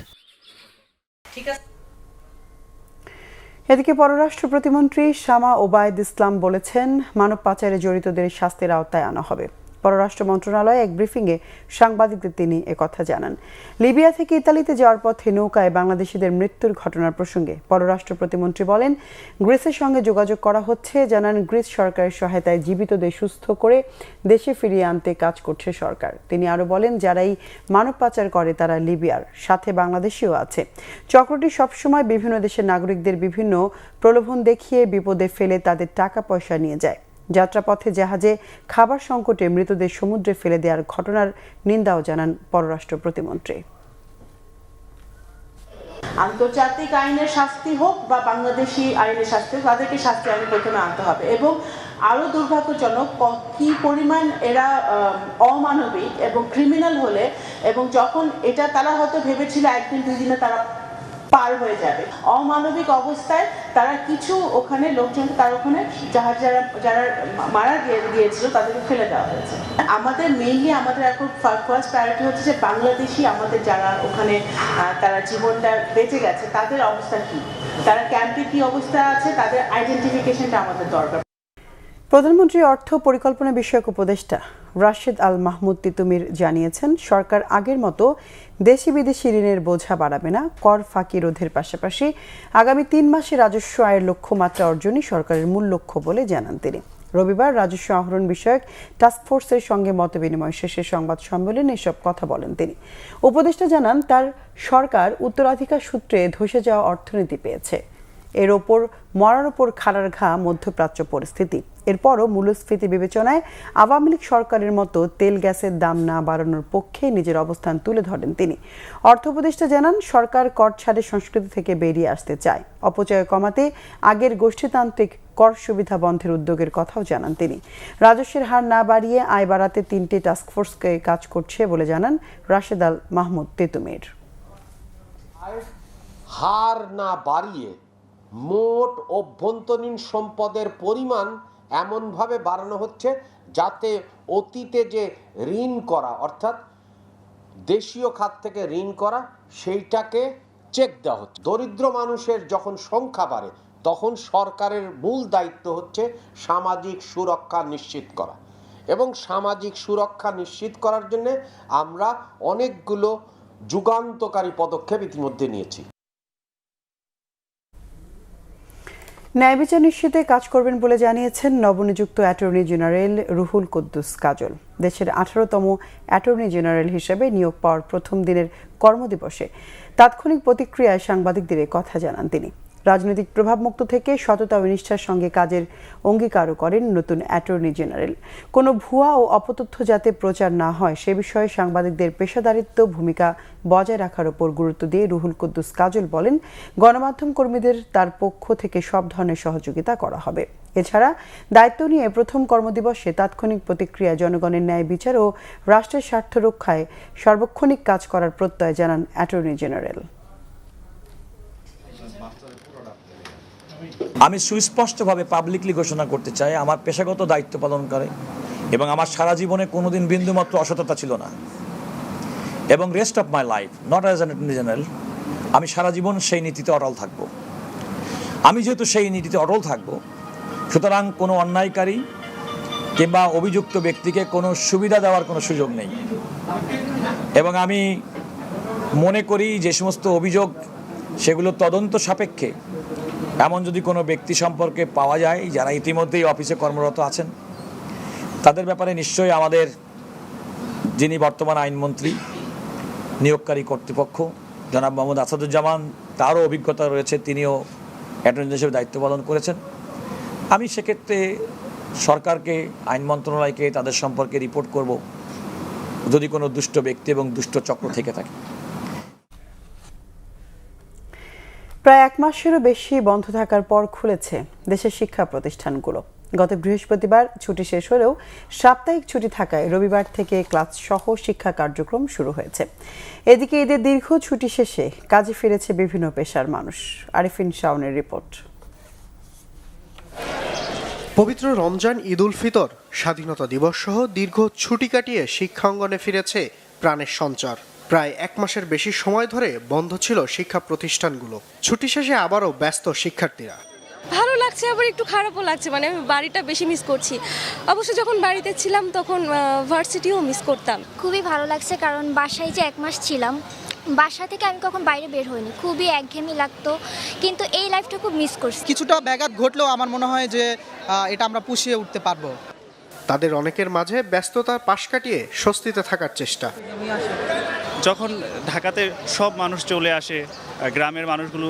এদিকে পররাষ্ট্র প্রতিমন্ত্রী শামা ওবায়দ ইসলাম বলেছেন, মানব পাচারে জড়িতদের শাস্তির আওতায় আনা হবে। পররাষ্ট্র মন্ত্রণালয়ে এক ব্রিফিংয়ে সাংবাদিকদের তিনি একথা জানান। লিবিয়া থেকে ইতালিতে যাওয়ার পথে নৌকায় বাংলাদেশিদের মৃত্যুর ঘটনার প্রসঙ্গে পররাষ্ট্র প্রতিমন্ত্রী বলেন, গ্রিসের সঙ্গে যোগাযোগ করা হচ্ছে। জানান, গ্রিস সরকারের সহায়তায় জীবিতদের সুস্থ করে দেশে ফিরিয়ে আনতে কাজ করছে সরকার। তিনি আরও বলেন, যারাই মানব পাচার করে তারা লিবিয়ার, সাথে বাংলাদেশিও আছে। চক্রটি সবসময় বিভিন্ন দেশের নাগরিকদের বিভিন্ন প্রলোভন দেখিয়ে বিপদে ফেলে তাদের টাকা পয়সা নিয়ে যায়। যাত্রাপথে জাহাজে খাবার সংকটে মৃতদের সমুদ্রে ফেলে দেওয়ার ঘটনার নিন্দাও জানান পররাষ্ট্র প্রতিমন্ত্রী। আন্তর্জাতিক আইনের শাস্তি হোক বা বাংলাদেশি আইনের শাস্তি হোক, তাদেরকে শাস্তি আইনে প্রথমে আনতে হবে। এবং আরও দুর্ভাগ্যজনক কি পরিমাণ এরা অমানবিক এবং ক্রিমিনাল হলে, এবং যখন এটা তারা হয়তো ভেবেছিল 1-2 দিনে তারা পার হয়ে যাবে, অমানবিক অবস্থায় তারা কিছু ওখানে লোকজন, তার ওখানে যারা মারা গিয়েছিল তাদেরকে ফেলে দেওয়া হয়েছে। আমাদের মেইনলি আমাদের এখন ফার্স্ট প্রায়োরিটি হচ্ছে যে বাংলাদেশি আমাদের যারা ওখানে তারা জীবনটা বেঁচে গেছে তাদের অবস্থা কি, তারা ক্যাম্পে কি অবস্থায় আছে, তাদের আইডেন্টিফিকেশনটা আমাদের দরকার। প্রধানমন্ত্রী অর্থ পরিকল্পনা বিষয়ক উপদেষ্টা রাশেদ আল মাহমুদ তিতুমির জানিয়েছেন, সরকার আগের মতো দেশি বিদেশি ঋণের বোঝা বাড়াবে না। কর ফাঁকি রোধের পাশাপাশি আগামী 3 মাসে রাজস্ব আয়ের লক্ষ্যমাত্রা অর্জনই সরকারের মূল লক্ষ্য বলে জানান তিনি। রবিবার রাজস্ব আহরণ বিষয়ক টাস্কফোর্সের সঙ্গে মতবিনিময় শেষে সংবাদ সম্মেলনে এসব কথা বলেন তিনি। উপদেষ্টা জানান, তার সরকার উত্তরাধিকার সূত্রে ধসে যাওয়া অর্থনীতি পেয়েছে। এর ওপর মরার ওপর খাড়ার ঘা মধ্যপ্রাচ্য পরিস্থিতি। এরপরও মূল্যস্ফীতি বিবেচনায় আওয়ামী লীগ সরকারের মতো তেল গ্যাসের দাম না বাড়ানোর পক্ষে নিজের অবস্থান তুলে ধরেন তিনি। অর্থ উপদেষ্টা জানান, সরকার কর ছাড়ের সংস্কৃতি থেকে বেরিয়ে আসতে চায়। অপচয় কমাতে আগের গোষ্ঠীতান্ত্রিক কর সুবিধা বন্ধের উদ্যোগের কথাও জানান তিনি। রাজস্বের হার না বাড়িয়ে আয় বাড়াতে 3টি টাস্কফোর্সকে কাজ করছে বলে জানান রাশেদ আল মাহমুদ তিতুমির। হার না বাড়িয়ে মোট অভ্যন্তরীণ সম্পদের পরিমাণ এমনভাবে বাড়ানো হচ্ছে যাতে অতীতে যে ঋণ করা, অর্থাৎ দেশীয় খাত থেকে ঋণ করা, সেইটাকে চেক দেওয়া হচ্ছে। দরিদ্র মানুষের যখন সংখ্যা বাড়ে তখন সরকারের মূল দায়িত্ব হচ্ছে সামাজিক সুরক্ষা নিশ্চিত করা, এবং সামাজিক সুরক্ষা নিশ্চিত করার জন্য আমরা অনেকগুলো যুগান্তকারী পদক্ষেপ ইতিমধ্যে নিয়েছি। ন্যায় বিচার নিশ্চিতে কাজ করবেন বলে জানিয়েছেন নবনিযুক্ত অ্যাটর্নি জেনারেল রুহুল কুদ্দুস কাজল। দেশের 18তম অ্যাটর্নি জেনারেল হিসেবে নিয়োগ পাওয়ার প্রথম দিনের কর্মদিবসে তাৎক্ষণিক প্রতিক্রিয়ায় সাংবাদিকদের কথা জানান তিনি। রাজনৈতিক প্রভাবমুক্ত থেকে সততা ও নিষ্ঠার সঙ্গে কাজের অঙ্গীকারও করেন নতুন অ্যাটর্নি জেনারেল। কোনো ভুয়া ও অপতথ্য যাতে প্রচার না হয় সে বিষয়ে সাংবাদিকদের পেশাদারিত্ব ভূমিকা বজায় রাখার উপর গুরুত্ব দিয়ে রুহুল কুদ্দুস কাজল বলেন, গণমাধ্যম কর্মীদের তার পক্ষ থেকে সব ধরনের সহযোগিতা করা হবে। এছাড়া দায়িত্ব নিয়ে প্রথম কর্মদিবসে তাৎক্ষণিক প্রতিক্রিয়া, জনগণের ন্যায় বিচার ও রাষ্ট্রের স্বার্থ রক্ষায় সার্বক্ষণিক কাজ করার প্রত্যয় জানান অ্যাটর্নি জেনারেল। আমি সুস্পষ্টভাবে পাবলিকলি ঘোষণা করতে চাই, আমার পেশাগত দায়িত্ব পালন করে এবং আমার সারা জীবনে কোনোদিন বিন্দুমাত্র অসততা ছিল না, এবং rest of my life not as an attorney general আমি সারা জীবন সেই নীতিতে অটল থাকব। আমি যেহেতু সেই নীতিতে অটল থাকব, সুতরাং কোনো অন্যায়কারী কিংবা অভিযুক্ত ব্যক্তিকে কোনো সুবিধা দেওয়ার কোনো সুযোগ নেই। এবং আমি মনে করি যে সমস্ত অভিযোগ সেগুলো তদন্ত সাপেক্ষে এমন যদি কোনো ব্যক্তি সম্পর্কে পাওয়া যায় যারা ইতিমধ্যেই অফিসে কর্মরত আছেন, তাদের ব্যাপারে নিশ্চয়ই আমাদের যিনি বর্তমান আইনমন্ত্রী, নিয়োগকারী কর্তৃপক্ষ জনাব মোহাম্মদ আসাদুজ্জামান, তারও অভিজ্ঞতা রয়েছে, তিনিও অ্যাটর্নি হিসেবে দায়িত্ব পালন করেছেন। আমি সেক্ষেত্রে সরকারকে, আইন মন্ত্রণালয়কে তাদের সম্পর্কে রিপোর্ট করব যদি কোনো দুষ্ট ব্যক্তি এবং দুষ্ট চক্র থেকে থাকে। প্রায় 1 মাসেরও বেশি বন্ধ থাকার পর খুলেছে দেশের শিক্ষা প্রতিষ্ঠানগুলো। গত বৃহস্পতিবার ছুটি শেষ হলেও সাপ্তাহিক ছুটি থাকায় রবিবার থেকে ক্লাস সহ শিক্ষা কার্যক্রম শুরু হয়েছে। এদিকে ঈদের দীর্ঘ ছুটি শেষে কাজে ফিরেছে বিভিন্ন পেশার মানুষ। আরিফিন শাওনের রিপোর্ট। পবিত্র রমজান, ঈদ উল ফিতর, স্বাধীনতা দিবস সহ দীর্ঘ ছুটি কাটিয়ে শিক্ষাঙ্গনে ফিরেছে প্রাণের সঞ্চার। প্রায় 1 মাসের বেশি সময় ধরে বন্ধ ছিল শিক্ষা প্রতিষ্ঠানগুলো। ছুটি শেষে আবারও ব্যস্ত শিক্ষার্থীরা। ভালো লাগছে, আবার একটু খারাপও লাগছে, মানে আমি বাড়িটা বেশি মিস করছি। অবশ্য যখন বাড়িতে ছিলাম তখন ভার্সিটিও মিস করতাম। খুবই ভালো লাগছে, কারণ বাসায় যে 1 মাস ছিলাম, বাসা থেকে আমি কখন বাইরে বের হইনি, খুবই একঘেয়েমি লাগতো, কিন্তু এই লাইফটা খুব মিস করছি। কিছুটা ব্যাঘাত ঘটলেও আমার মনে হয় যে এটা আমরা পুষিয়ে উঠতে পারবো। তাদের অনেকের মাঝে ব্যস্ততার পাশ কাটিয়ে স্বস্তিতে থাকার চেষ্টা। যখন ঢাকাতে সব মানুষ চলে আসে, গ্রামের মানুষগুলো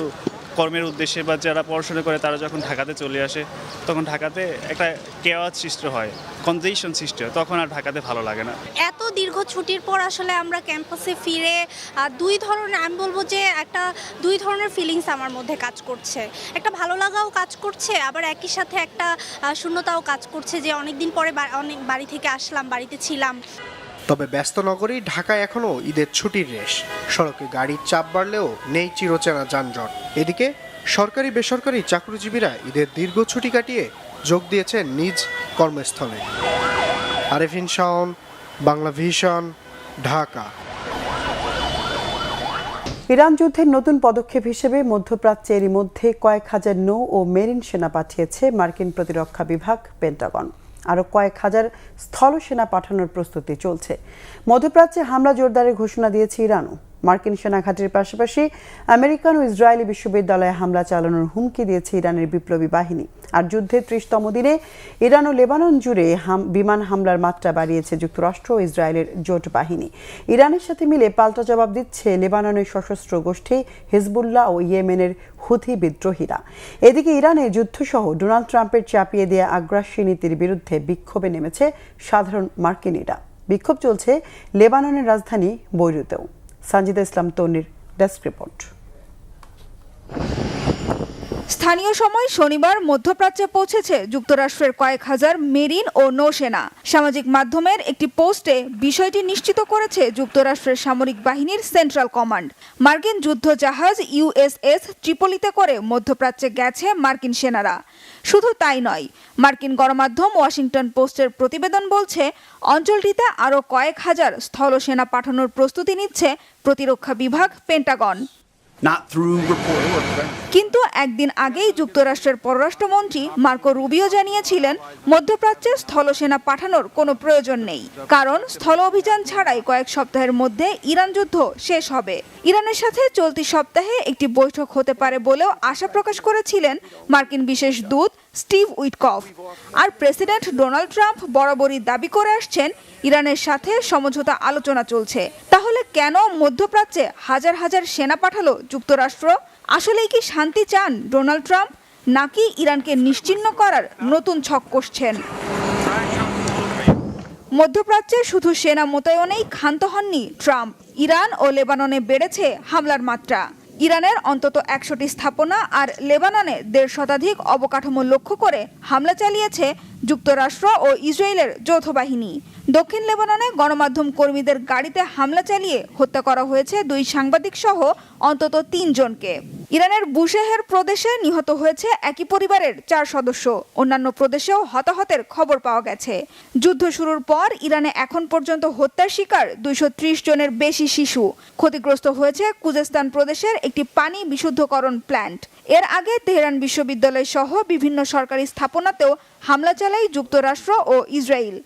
কর্মের উদ্দেশ্যে বা যারা পড়াশোনা করে তারা যখন ঢাকাতে চলে আসে, তখন ঢাকাতে একটা কেওয়াজ সৃষ্টি হয়, কনজেশন সৃষ্টি হয়, তখন আর ঢাকাতে ভালো লাগে না। এত দীর্ঘ ছুটির পর আসলে আমরা ক্যাম্পাসে ফিরে আমি বলবো যে দুই ধরনের ফিলিংস আমার মধ্যে কাজ করছে। একটা ভালো লাগাও কাজ করছে, আবার একই সাথে একটা শূন্যতাও কাজ করছে যে অনেকদিন পরে অনেক বাড়ি থেকে আসলাম, বাড়িতে ছিলাম। তবে ব্যস্ত নগরী ঢাকায় এখনও ঈদের ছুটির রেশ। সড়কে গাড়ির চাপ বাড়লেও নেই চিরচেনা যানজট। এদিকে সরকারি বেসরকারি চাকরিজীবীরা ঈদের দীর্ঘ ছুটি কাটিয়ে যোগ দিয়েছেন নিজ কর্মস্থলে। আরিফিন শাওন, বাংলা ভিশন, ঢাকা। ইরান যুদ্ধের নতুন পদক্ষেপ হিসেবে মধ্যপ্রাচ্যে এরই মধ্যে কয়েক হাজার নৌ ও মেরিন সেনা পাঠিয়েছে মার্কিন প্রতিরক্ষা বিভাগ, পেন্টাগন। আরও কয়েক হাজার স্থল সেনা পাঠানোর প্রস্তুতি চলছে। মধ্যপ্রাচ্যে হামলা জোরদারের ঘোষণা দিয়েছে ইরানও। মার্কিন সেনা ঘাঁটির পাশাপাশি আমেরিকান ও ইসরায়েলি বিশ্ববিদ্যালয়ে হামলা চালানোর হুমকি দিয়েছে ইরানের বিপ্লবী বাহিনী। আর যুদ্ধের ৩০তম দিনে ইরান ও লেবানন জুড়ে বিমান হামলার মাত্রা বাড়িয়েছে যুক্তরাষ্ট্র ও ইসরায়েলের জোট বাহিনী। ইরানের সাথে মিলে পাল্টা জবাব দিচ্ছে লেবাননের সশস্ত্র গোষ্ঠী হিজবুল্লাহ ও ইয়েমেনের হুথি বিদ্রোহীরা। এদিকে ইরানে যুদ্ধসহ ডোনাল্ড ট্রাম্পের চাপিয়ে দেয়া আগ্রাসী নীতির বিরুদ্ধে বিক্ষোভে নেমেছে সাধারণ মার্কিনীরা। বিক্ষোভ চলছে লেবাননের রাজধানী বৈরুতেও। সঞ্জিদা ইসলাম তন্নির ডেস্ক রিপোর্ট। স্থানীয় সময় শনিবার মধ্যপ্রাচ্যে পৌঁছেছে যুক্তরাষ্ট্রের কয়েক হাজার মেরিন ও নৌসেনা। সামাজিক মাধ্যমের একটি পোস্টে বিষয়টি নিশ্চিত করেছে যুক্তরাষ্ট্রের সামরিক বাহিনীর সেন্ট্রাল কমান্ড। মার্কিন যুদ্ধ জাহাজ ইউএসএস ট্রিপলিতে করে মধ্যপ্রাচ্যে গেছে মার্কিন সেনারা। শুধু তাই নয়, মার্কিন গণমাধ্যম ওয়াশিংটন পোস্টের প্রতিবেদন বলছে অঞ্চলটিতে আরও কয়েক হাজার স্থল সেনা পাঠানোর প্রস্তুতি নিচ্ছে প্রতিরক্ষা বিভাগ পেন্টাগন। কিন্তু একদিন আগেই যুক্তরাষ্ট্রের পররাষ্ট্রমন্ত্রী মার্কো রুবিও জানিয়েছিলেন মধ্যপ্রাচ্যে স্থলসেনা পাঠানোর কোনো প্রয়োজন নেই, কারণ স্থল অভিযান ছাড়াই কয়েক সপ্তাহের মধ্যে ইরান যুদ্ধ শেষ হবে। ইরানের সাথে চলতি সপ্তাহে একটি বৈঠক হতে পারে বলেও আশা প্রকাশ করেছিলেন মার্কিন বিশেষ দূত স্টিভ উইটকফ। আর প্রেসিডেন্ট ডোনাল্ড ট্রাম্প বরাবরই দাবি করে আসছেন ইরানের সাথে সমঝোতা আলোচনা চলছে। তাহলে কেন মধ্যপ্রাচ্যে হাজার হাজার সেনা পাঠালো যুক্তরাষ্ট্র? আসলেই কি শান্তি চান ডোনাল্ড ট্রাম্প, নাকি ইরানকে নিশ্চিহ্ন করার নতুন ছক কষছেন? মধ্যপ্রাচ্যে শুধু সেনা মোতায়েনেই ক্ষান্ত হননি ট্রাম্প। ইরান ও লেবাননে বেড়েছে হামলার মাত্রা। ইরানের অন্তত ১০০টি স্থাপনা আর লেবাননে ১৫০ শতাধিক অবকাঠামো লক্ষ্য করে হামলা চালিয়েছে যুক্তরাষ্ট্র ও ইসরায়েলের যৌথ বাহিনী। দক্ষিণ লেবাননে গণমাধ্যম কর্মীদের গাড়িতে হামলা চালিয়ে হত্যা করা হয়েছে ২ সাংবাদিক সহ অন্তত ৩ জনকে। ইরানের বুশেহের প্রদেশে নিহত হয়েছে একই পরিবারের ৪ সদস্য। অন্যান্য প্রদেশেও হতাহতের খবর পাওয়া গেছে। যুদ্ধ শুরুর পর ইরানে এখন পর্যন্ত হত্যার শিকার ২৩০ জনের বেশি শিশু। ক্ষতিগ্রস্ত হয়েছে খুজেস্তান প্রদেশের একটি পানি বিশুদ্ধকরণ প্ল্যান্ট। এর আগে তেহরান বিশ্ববিদ্যালয় সহ বিভিন্ন সরকারি স্থাপনাতেও হামলা চালায় যুক্তরাষ্ট্র ও ইসরায়েল।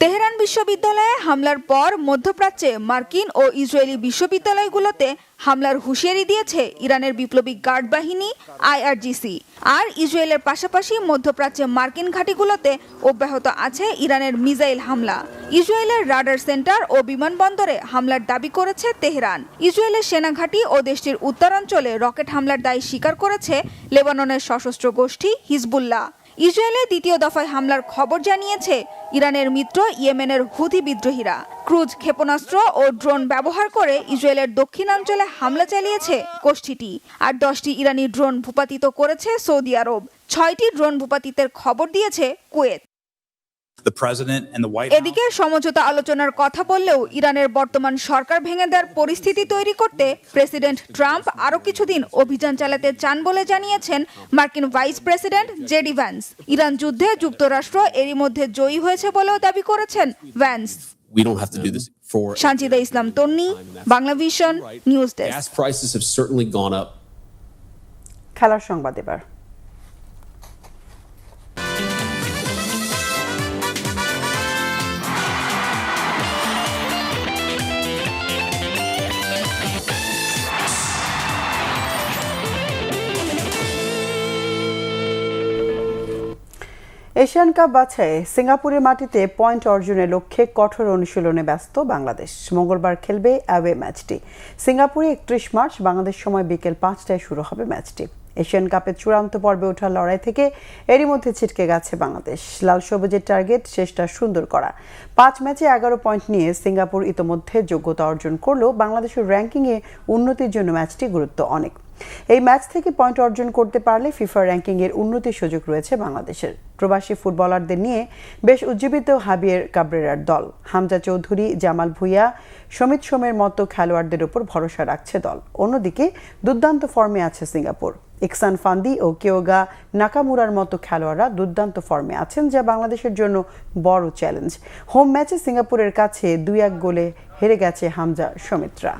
তেহরান বিশ্ববিদ্যালয়ে হামলার পর মধ্যপ্রাচ্যে মার্কিন ও ইসরায়েলি বিশ্ববিদ্যালয়গুলোতে হামলার হুঁশিয়ারি দিয়েছে ইরানের বিপ্লবী গার্ড বাহিনী আইআরজিসি। আর ইসরায়েলের পাশাপাশি মধ্যপ্রাচ্যে মার্কিন ঘাঁটিগুলোতে অব্যাহত আছে ইরানের মিসাইল হামলা। ইসরায়েলের রাডার সেন্টার ও বিমানবন্দরে হামলার দাবি করেছে তেহরান। ইসরায়েলের সেনাঘাঁটি ও দেশটির উত্তরাঞ্চলে রকেট হামলার দায় স্বীকার করেছে লেবাননের সশস্ত্র গোষ্ঠী হিজবুল্লাহ। ইসরায়েলের দ্বিতীয় দফায় হামলার খবর জানিয়েছে ইরানের মিত্র ইয়েমেনের হুথি বিদ্রোহীরা। ক্রুজ ক্ষেপণাস্ত্র ও ড্রোন ব্যবহার করে ইসরায়েলের দক্ষিণাঞ্চলে হামলা চালিয়েছে গোষ্ঠীটি। আর 10টি ইরানি ড্রোন ভূপাতিত করেছে সৌদি আরব। 6টি ড্রোন ভূপাতিতের খবর দিয়েছে কুয়েত। এদিকে সমঝোতা আলোচনার কথা বললেও ইরানের বর্তমান সরকার ভেঙে দেওয়ার পরিস্থিতি তৈরি করতে প্রেসিডেন্ট ট্রাম্প আরও কিছুদিন অভিযান চালাতে চান বলে জানিয়েছেন মার্কিন vice president JD Vance. Iran যুদ্ধে যুক্তরাষ্ট্র এরই মধ্যে জয়ী হয়েছে বলেও দাবি করেছেন ভ্যান্স। সঞ্জিদা ইসলাম তন্নি, বাংলা ভিশন, নিউজ ডেস্ক। খেলার সংবাদ এবার। এশিয়ান কাপ বাছাইয়ে সিঙ্গাপুরের মাটিতে পয়েন্ট অর্জনের লক্ষ্যে কঠোর অনুশীলনে ব্যস্ত বাংলাদেশ। মঙ্গলবার খেলবে অ্যাওয়ে ম্যাচটি। সিঙ্গাপুরে ৩১ মার্চ বাংলাদেশ সময় বিকেল ৫টায় শুরু হবে ম্যাচটি। এশিয়ান কাপের চূড়ান্ত পর্বে ওঠার লড়াই থেকে এরই মধ্যে ছিটকে গেছে বাংলাদেশ। লাল সবুজের টার্গেট শেষটা সুন্দর করা। 5 ম্যাচে 11 পয়েন্ট নিয়ে সিঙ্গাপুর ইতোমধ্যে যোগ্যতা অর্জন করলেও বাংলাদেশের র্যাঙ্কিংয়ে উন্নতির জন্য ম্যাচটি গুরুত্ব অনেক। এই ম্যাচ থেকে পয়েন্ট অর্জন করতে পারলে ফিফা র্যাঙ্কিংয়ের উন্নতির সুযোগ রয়েছে বাংলাদেশের। প্রবাসী ফুটবলারদের নিয়ে বেশ উজ্জীবিত হাবিয়ের কাবরেরার দল। হামজা চৌধুরী, জামাল ভুঁইয়া, সমিত সোমের মতো খেলোয়াড়দের উপর ভরসা রাখছে দল। অন্যদিকে দুর্দান্ত ফর্মে আছে সিঙ্গাপুর। ইকসান ফান্দি ও কেওগা নাকামুরার মতো খেলোয়াড়রা দুর্দান্ত ফর্মে আছেন, যা বাংলাদেশের জন্য বড় চ্যালেঞ্জ। হোম ম্যাচে সিঙ্গাপুরের কাছে 2-1 গোলে হেরে গেছে হামজা সমিতরা।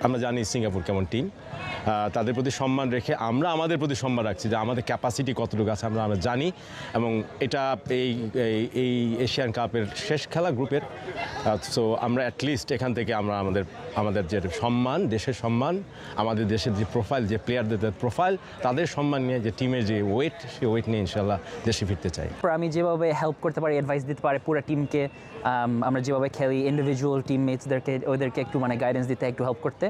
আমরা জানি সিঙ্গাপুর কেমন টিম, তাদের প্রতি সম্মান রেখে আমরা আমাদের প্রতি সম্মান রাখছি যে আমাদের ক্যাপাসিটি কতটুকু আছে আমরা জানি, এবং এটা এই এশিয়ান কাপের শেষ খেলা গ্রুপের। সো আমরা অ্যাটলিস্ট এখান থেকে আমরা আমাদের যে সম্মান, দেশের সম্মান, আমাদের দেশের যে প্রোফাইল, যে প্লেয়ারদের প্রোফাইল, তাদের সম্মান নিয়ে যে টিমের যে ওয়েট, সেই ওয়েট নিয়ে ইনশাল্লাহ দেশে ফিরতে চাই। আমি যেভাবে হেল্প করতে পারি, অ্যাডভাইস দিতে পারি পুরো টিমকে, আমরা যেভাবে খেলি ইন্ডিভিজুয়াল টিমমেটসদেরকে ওদেরকে একটু গাইডেন্স দিতে, একটু হেল্প করতে।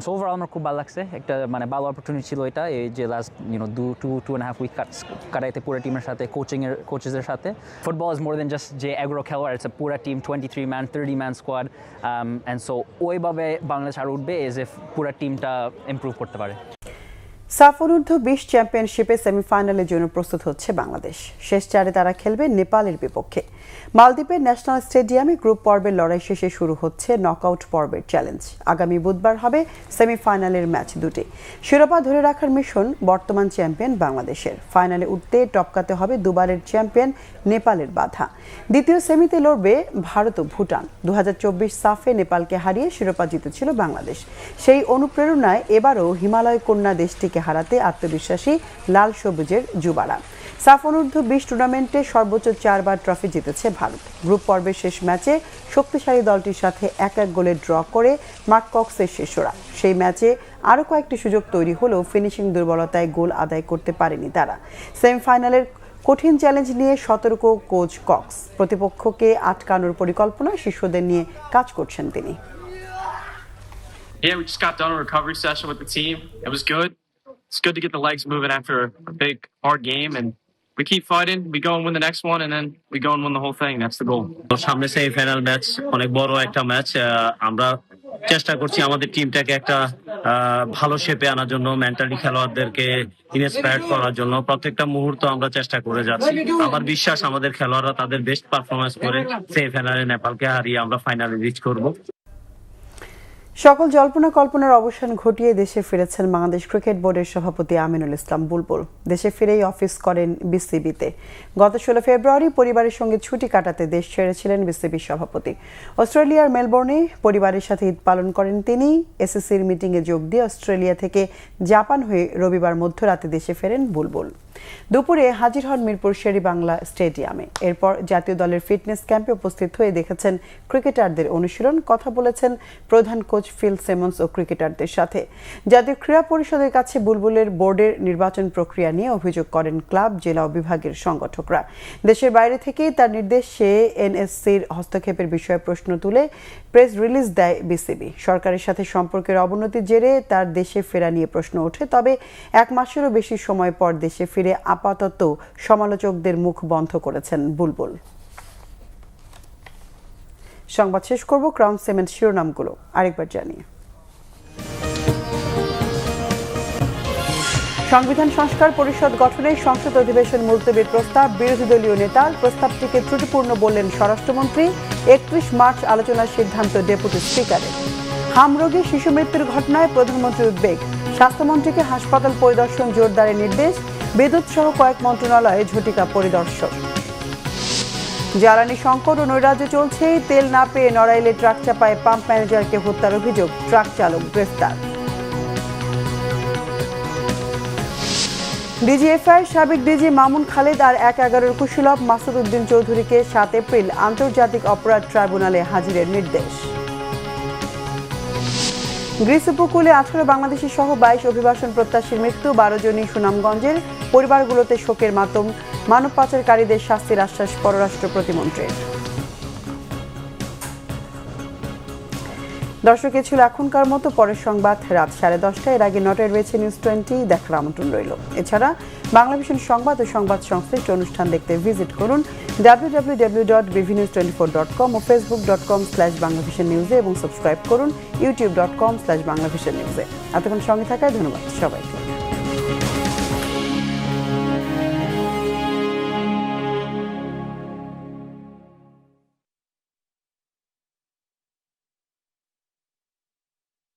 সো ওভারঅল আমার খুব ভালো লাগছে, একটা ভালো অপরচুনিটি ছিল এটা, এই যে লাস্ট 2.5 উইক কাটাইতে পুরো টিমের সাথে, কোচেসের সাথে। Football is more than just যে 11 খেলোয়াড়, ইটস পুরো team, 23 man, 30 man squad, and so ওইভাবে বাংলাদেশ আর উঠবে এজ এ পুরো টিমটা ইমপ্রুভ করতে পারে। সাফ অনূর্ধ্ব 20 চ্যাম্পিয়নশিপে সেমিফাইনালের জন্য প্রস্তুত হচ্ছে বাংলাদেশ। শেষ চারে তারা খেলবে নেপালের বিপক্ষে। মালদ্বীপের ন্যাশনাল স্টেডিয়ামে গ্রুপ পর্বের লড়াই শেষে শুরু হচ্ছে নকআউট পর্বের চ্যালেঞ্জ। আগামী বুধবার হবে সেমিফাইনালের ম্যাচ দুটি। শিরোপা ধরে রাখার মিশন বর্তমান চ্যাম্পিয়ন বাংলাদেশের। ফাইনালে উঠতে টপকাতে হবে দুবারের চ্যাম্পিয়ন নেপালের বাধা। দ্বিতীয় সেমিতে লড়বে ভারত ও ভুটান। 2024 সাফে নেপালকে হারিয়ে শিরোপা জিতেছিল বাংলাদেশ। সেই অনুপ্রেরণায় এবারও হিমালয় কন্যা দেশটিকে হারাতে আত্মবিশ্বাসী লাল সবুজের যুবারা। সাফ অনূর্ধ্ব 20 টুর্নামেন্টে সর্বোচ্চ 4 বার ট্রফি জিতেছে ভারত। গ্রুপ পর্বের শেষ ম্যাচে শক্তিশালী দলটির সাথে 1-1 গোলে ড্র করে মার্ক কক্সের শিষ্যরা। সেই ম্যাচে আরও কয়েকটি সুযোগ তৈরি হলেও ফিনিশিং দুর্বলতায় গোল আদায় করতে পারেনি তারা। সেমিফাইনালের কঠিন চ্যালেঞ্জ নিয়ে সতর্ক কোচ কক্স। প্রতিপক্ষকে আটকানোর পরিকল্পনা শিষ্যদের নিয়ে কাজ করছেন তিনি। Yeah, we just got done a recovery session with the team. It was good. It's good to get the legs moving after a big, hard game, and we keep fighting. We go and win the next one, and then we go and win the whole thing. That's the goal. সামনে semifinal match, অনেক বড় একটা match. আমরা চেষ্টা করছি আমাদের টিমটাকে একটা ভালো শেপে আনার জন্য, মেন্টালি খেলোয়াড়দেরকে ইন্সপায়ার্ড করার জন্য প্রত্যেকটা মুহূর্ত আমরা চেষ্টা করে যাচ্ছি। আমার বিশ্বাস আমাদের খেলোয়াড়রা তাদের বেস্ট পারফরমেন্স করে সেমিফাইনালে নেপালকে হারিয়ে আমরা ফাইনালে রিচ করব। সকল জল্পনা কল্পনার অবসান ঘটিয়ে দেশে ফিরেছেন বাংলাদেশ ক্রিকেট বোর্ডের সভাপতি আমিনুল ইসলাম বুলবুল। দেশে ফিরেই অফিস করেন বিসিবিতে। গত 16 ফেব্রুয়ারি পরিবারের সঙ্গে ছুটি কাটাতে দেশ ছেড়েছিলেন বিসিবির সভাপতি। অস্ট্রেলিয়ার মেলবোর্নে পরিবারের সাথে ঈদ পালন করেন তিনি। এসএসসির মিটিংয়ে যোগ দিয়ে অস্ট্রেলিয়া থেকে জাপান হয়ে রবিবার মধ্যরাতে দেশে ফেরেন বুলবুল। দুপুরে হাজির হন মিরপুর শেরি বাংলা স্টেডিয়ামে। এরপর জাতীয় দলের ফিটনেস ক্যাম্পে উপস্থিত হয়ে দেখেছেন ক্রিকেটারদের অনুশীলন, কথা বলেছেন প্রধান কোচ ফিল সিমন্স ও ক্রিকেটারদের সাথে। জাতীয় ক্রীড়া পরিষদের কাছে বুলবুলের বোর্ডের নির্বাচন প্রক্রিয়া নিয়ে অভিযোগ করেন ক্লাব, জেলা ও বিভাগের সংগঠকরা। দেশের বাইরে থেকে তার নির্দেশে এনএসসির হস্তক্ষেপের বিষয়ে প্রশ্ন তুলে প্রেস রিলিজ দেয় বিসিবি। সরকারের সাথে সম্পর্কের অবনতির জেরে তার দেশে ফেরা নিয়ে প্রশ্ন ওঠে। তবে 1 মাসেরও বেশি সময় পর দেশে ফিরে আপাতত সমালোচকদের মুখ বন্ধ করেছেন বুলবুল। সংবাদ শেষ করব ক্রাউন সিমেন্ট শিরোনামগুলো আরেকবার জানিয়ে। সংবিধান সংস্কার পরিষদ গঠনে সংসদ অধিবেশন মুলতবির প্রস্তাব। বিরোধী দলীয় নেতা প্রস্তাবটিকে ত্রুটিপূর্ণ বললেন স্বরাষ্ট্রমন্ত্রী। 31 মার্চ আলোচনার সিদ্ধান্ত ডেপুটি স্পিকারের। হামরোগে শিশু মৃত্যুর ঘটনায় প্রধানমন্ত্রীর উদ্বেগ। স্বাস্থ্যমন্ত্রীকে হাসপাতাল পরিদর্শন জোরদারের নির্দেশ। বিদ্যুৎ সহ কয়েক মন্ত্রণালয়ে ঝটিকা পরিদর্শন। জ্বালানি সংকট ও নৈরাজ্য চলছে। তেল না পেয়ে নড়াইলে ট্রাক চাপায় পাম্প ম্যানেজারকে হত্যার অভিযোগ। ট্রাক চালক গ্রেফতার। ডিজিএফআই সাবেক ডিজি মামুন খালেদ আর 1/11 কুশীলব মাসুদ উদ্দিন চৌধুরীকে 7 এপ্রিল আন্তর্জাতিক অপরাধ ট্রাইব্যুনালে হাজিরের নির্দেশ। গ্রিস উপকূলে 18 বাংলাদেশি সহ 22 অভিবাসন প্রত্যাশীর মৃত্যু। 12 জনই সুনামগঞ্জের। পরিবারগুলোতে শোকের মাতম। মানব পাচারকারীদের শাস্তির আশ্বাস পররাষ্ট্র প্রতিমন্ত্রীর। দর্শক, এ ছিল এখনকার মতো। পরের সংবাদ রাত 10:30। এর আগে নটায় রয়েছে নিউজ 20 দেখার আমন্ত্রণ রইল। এছাড়া বাংলাভিশন সংবাদ ও সংবাদ সংশ্লিষ্ট অনুষ্ঠান দেখতে ভিজিট করুন www.bvnews24.com ও facebook.com/banglavisionnews এবং সাবস্ক্রাইব করুন youtube.com/banglavisionnews। এতক্ষণ সঙ্গে থাকায় ধন্যবাদ সবাইকে।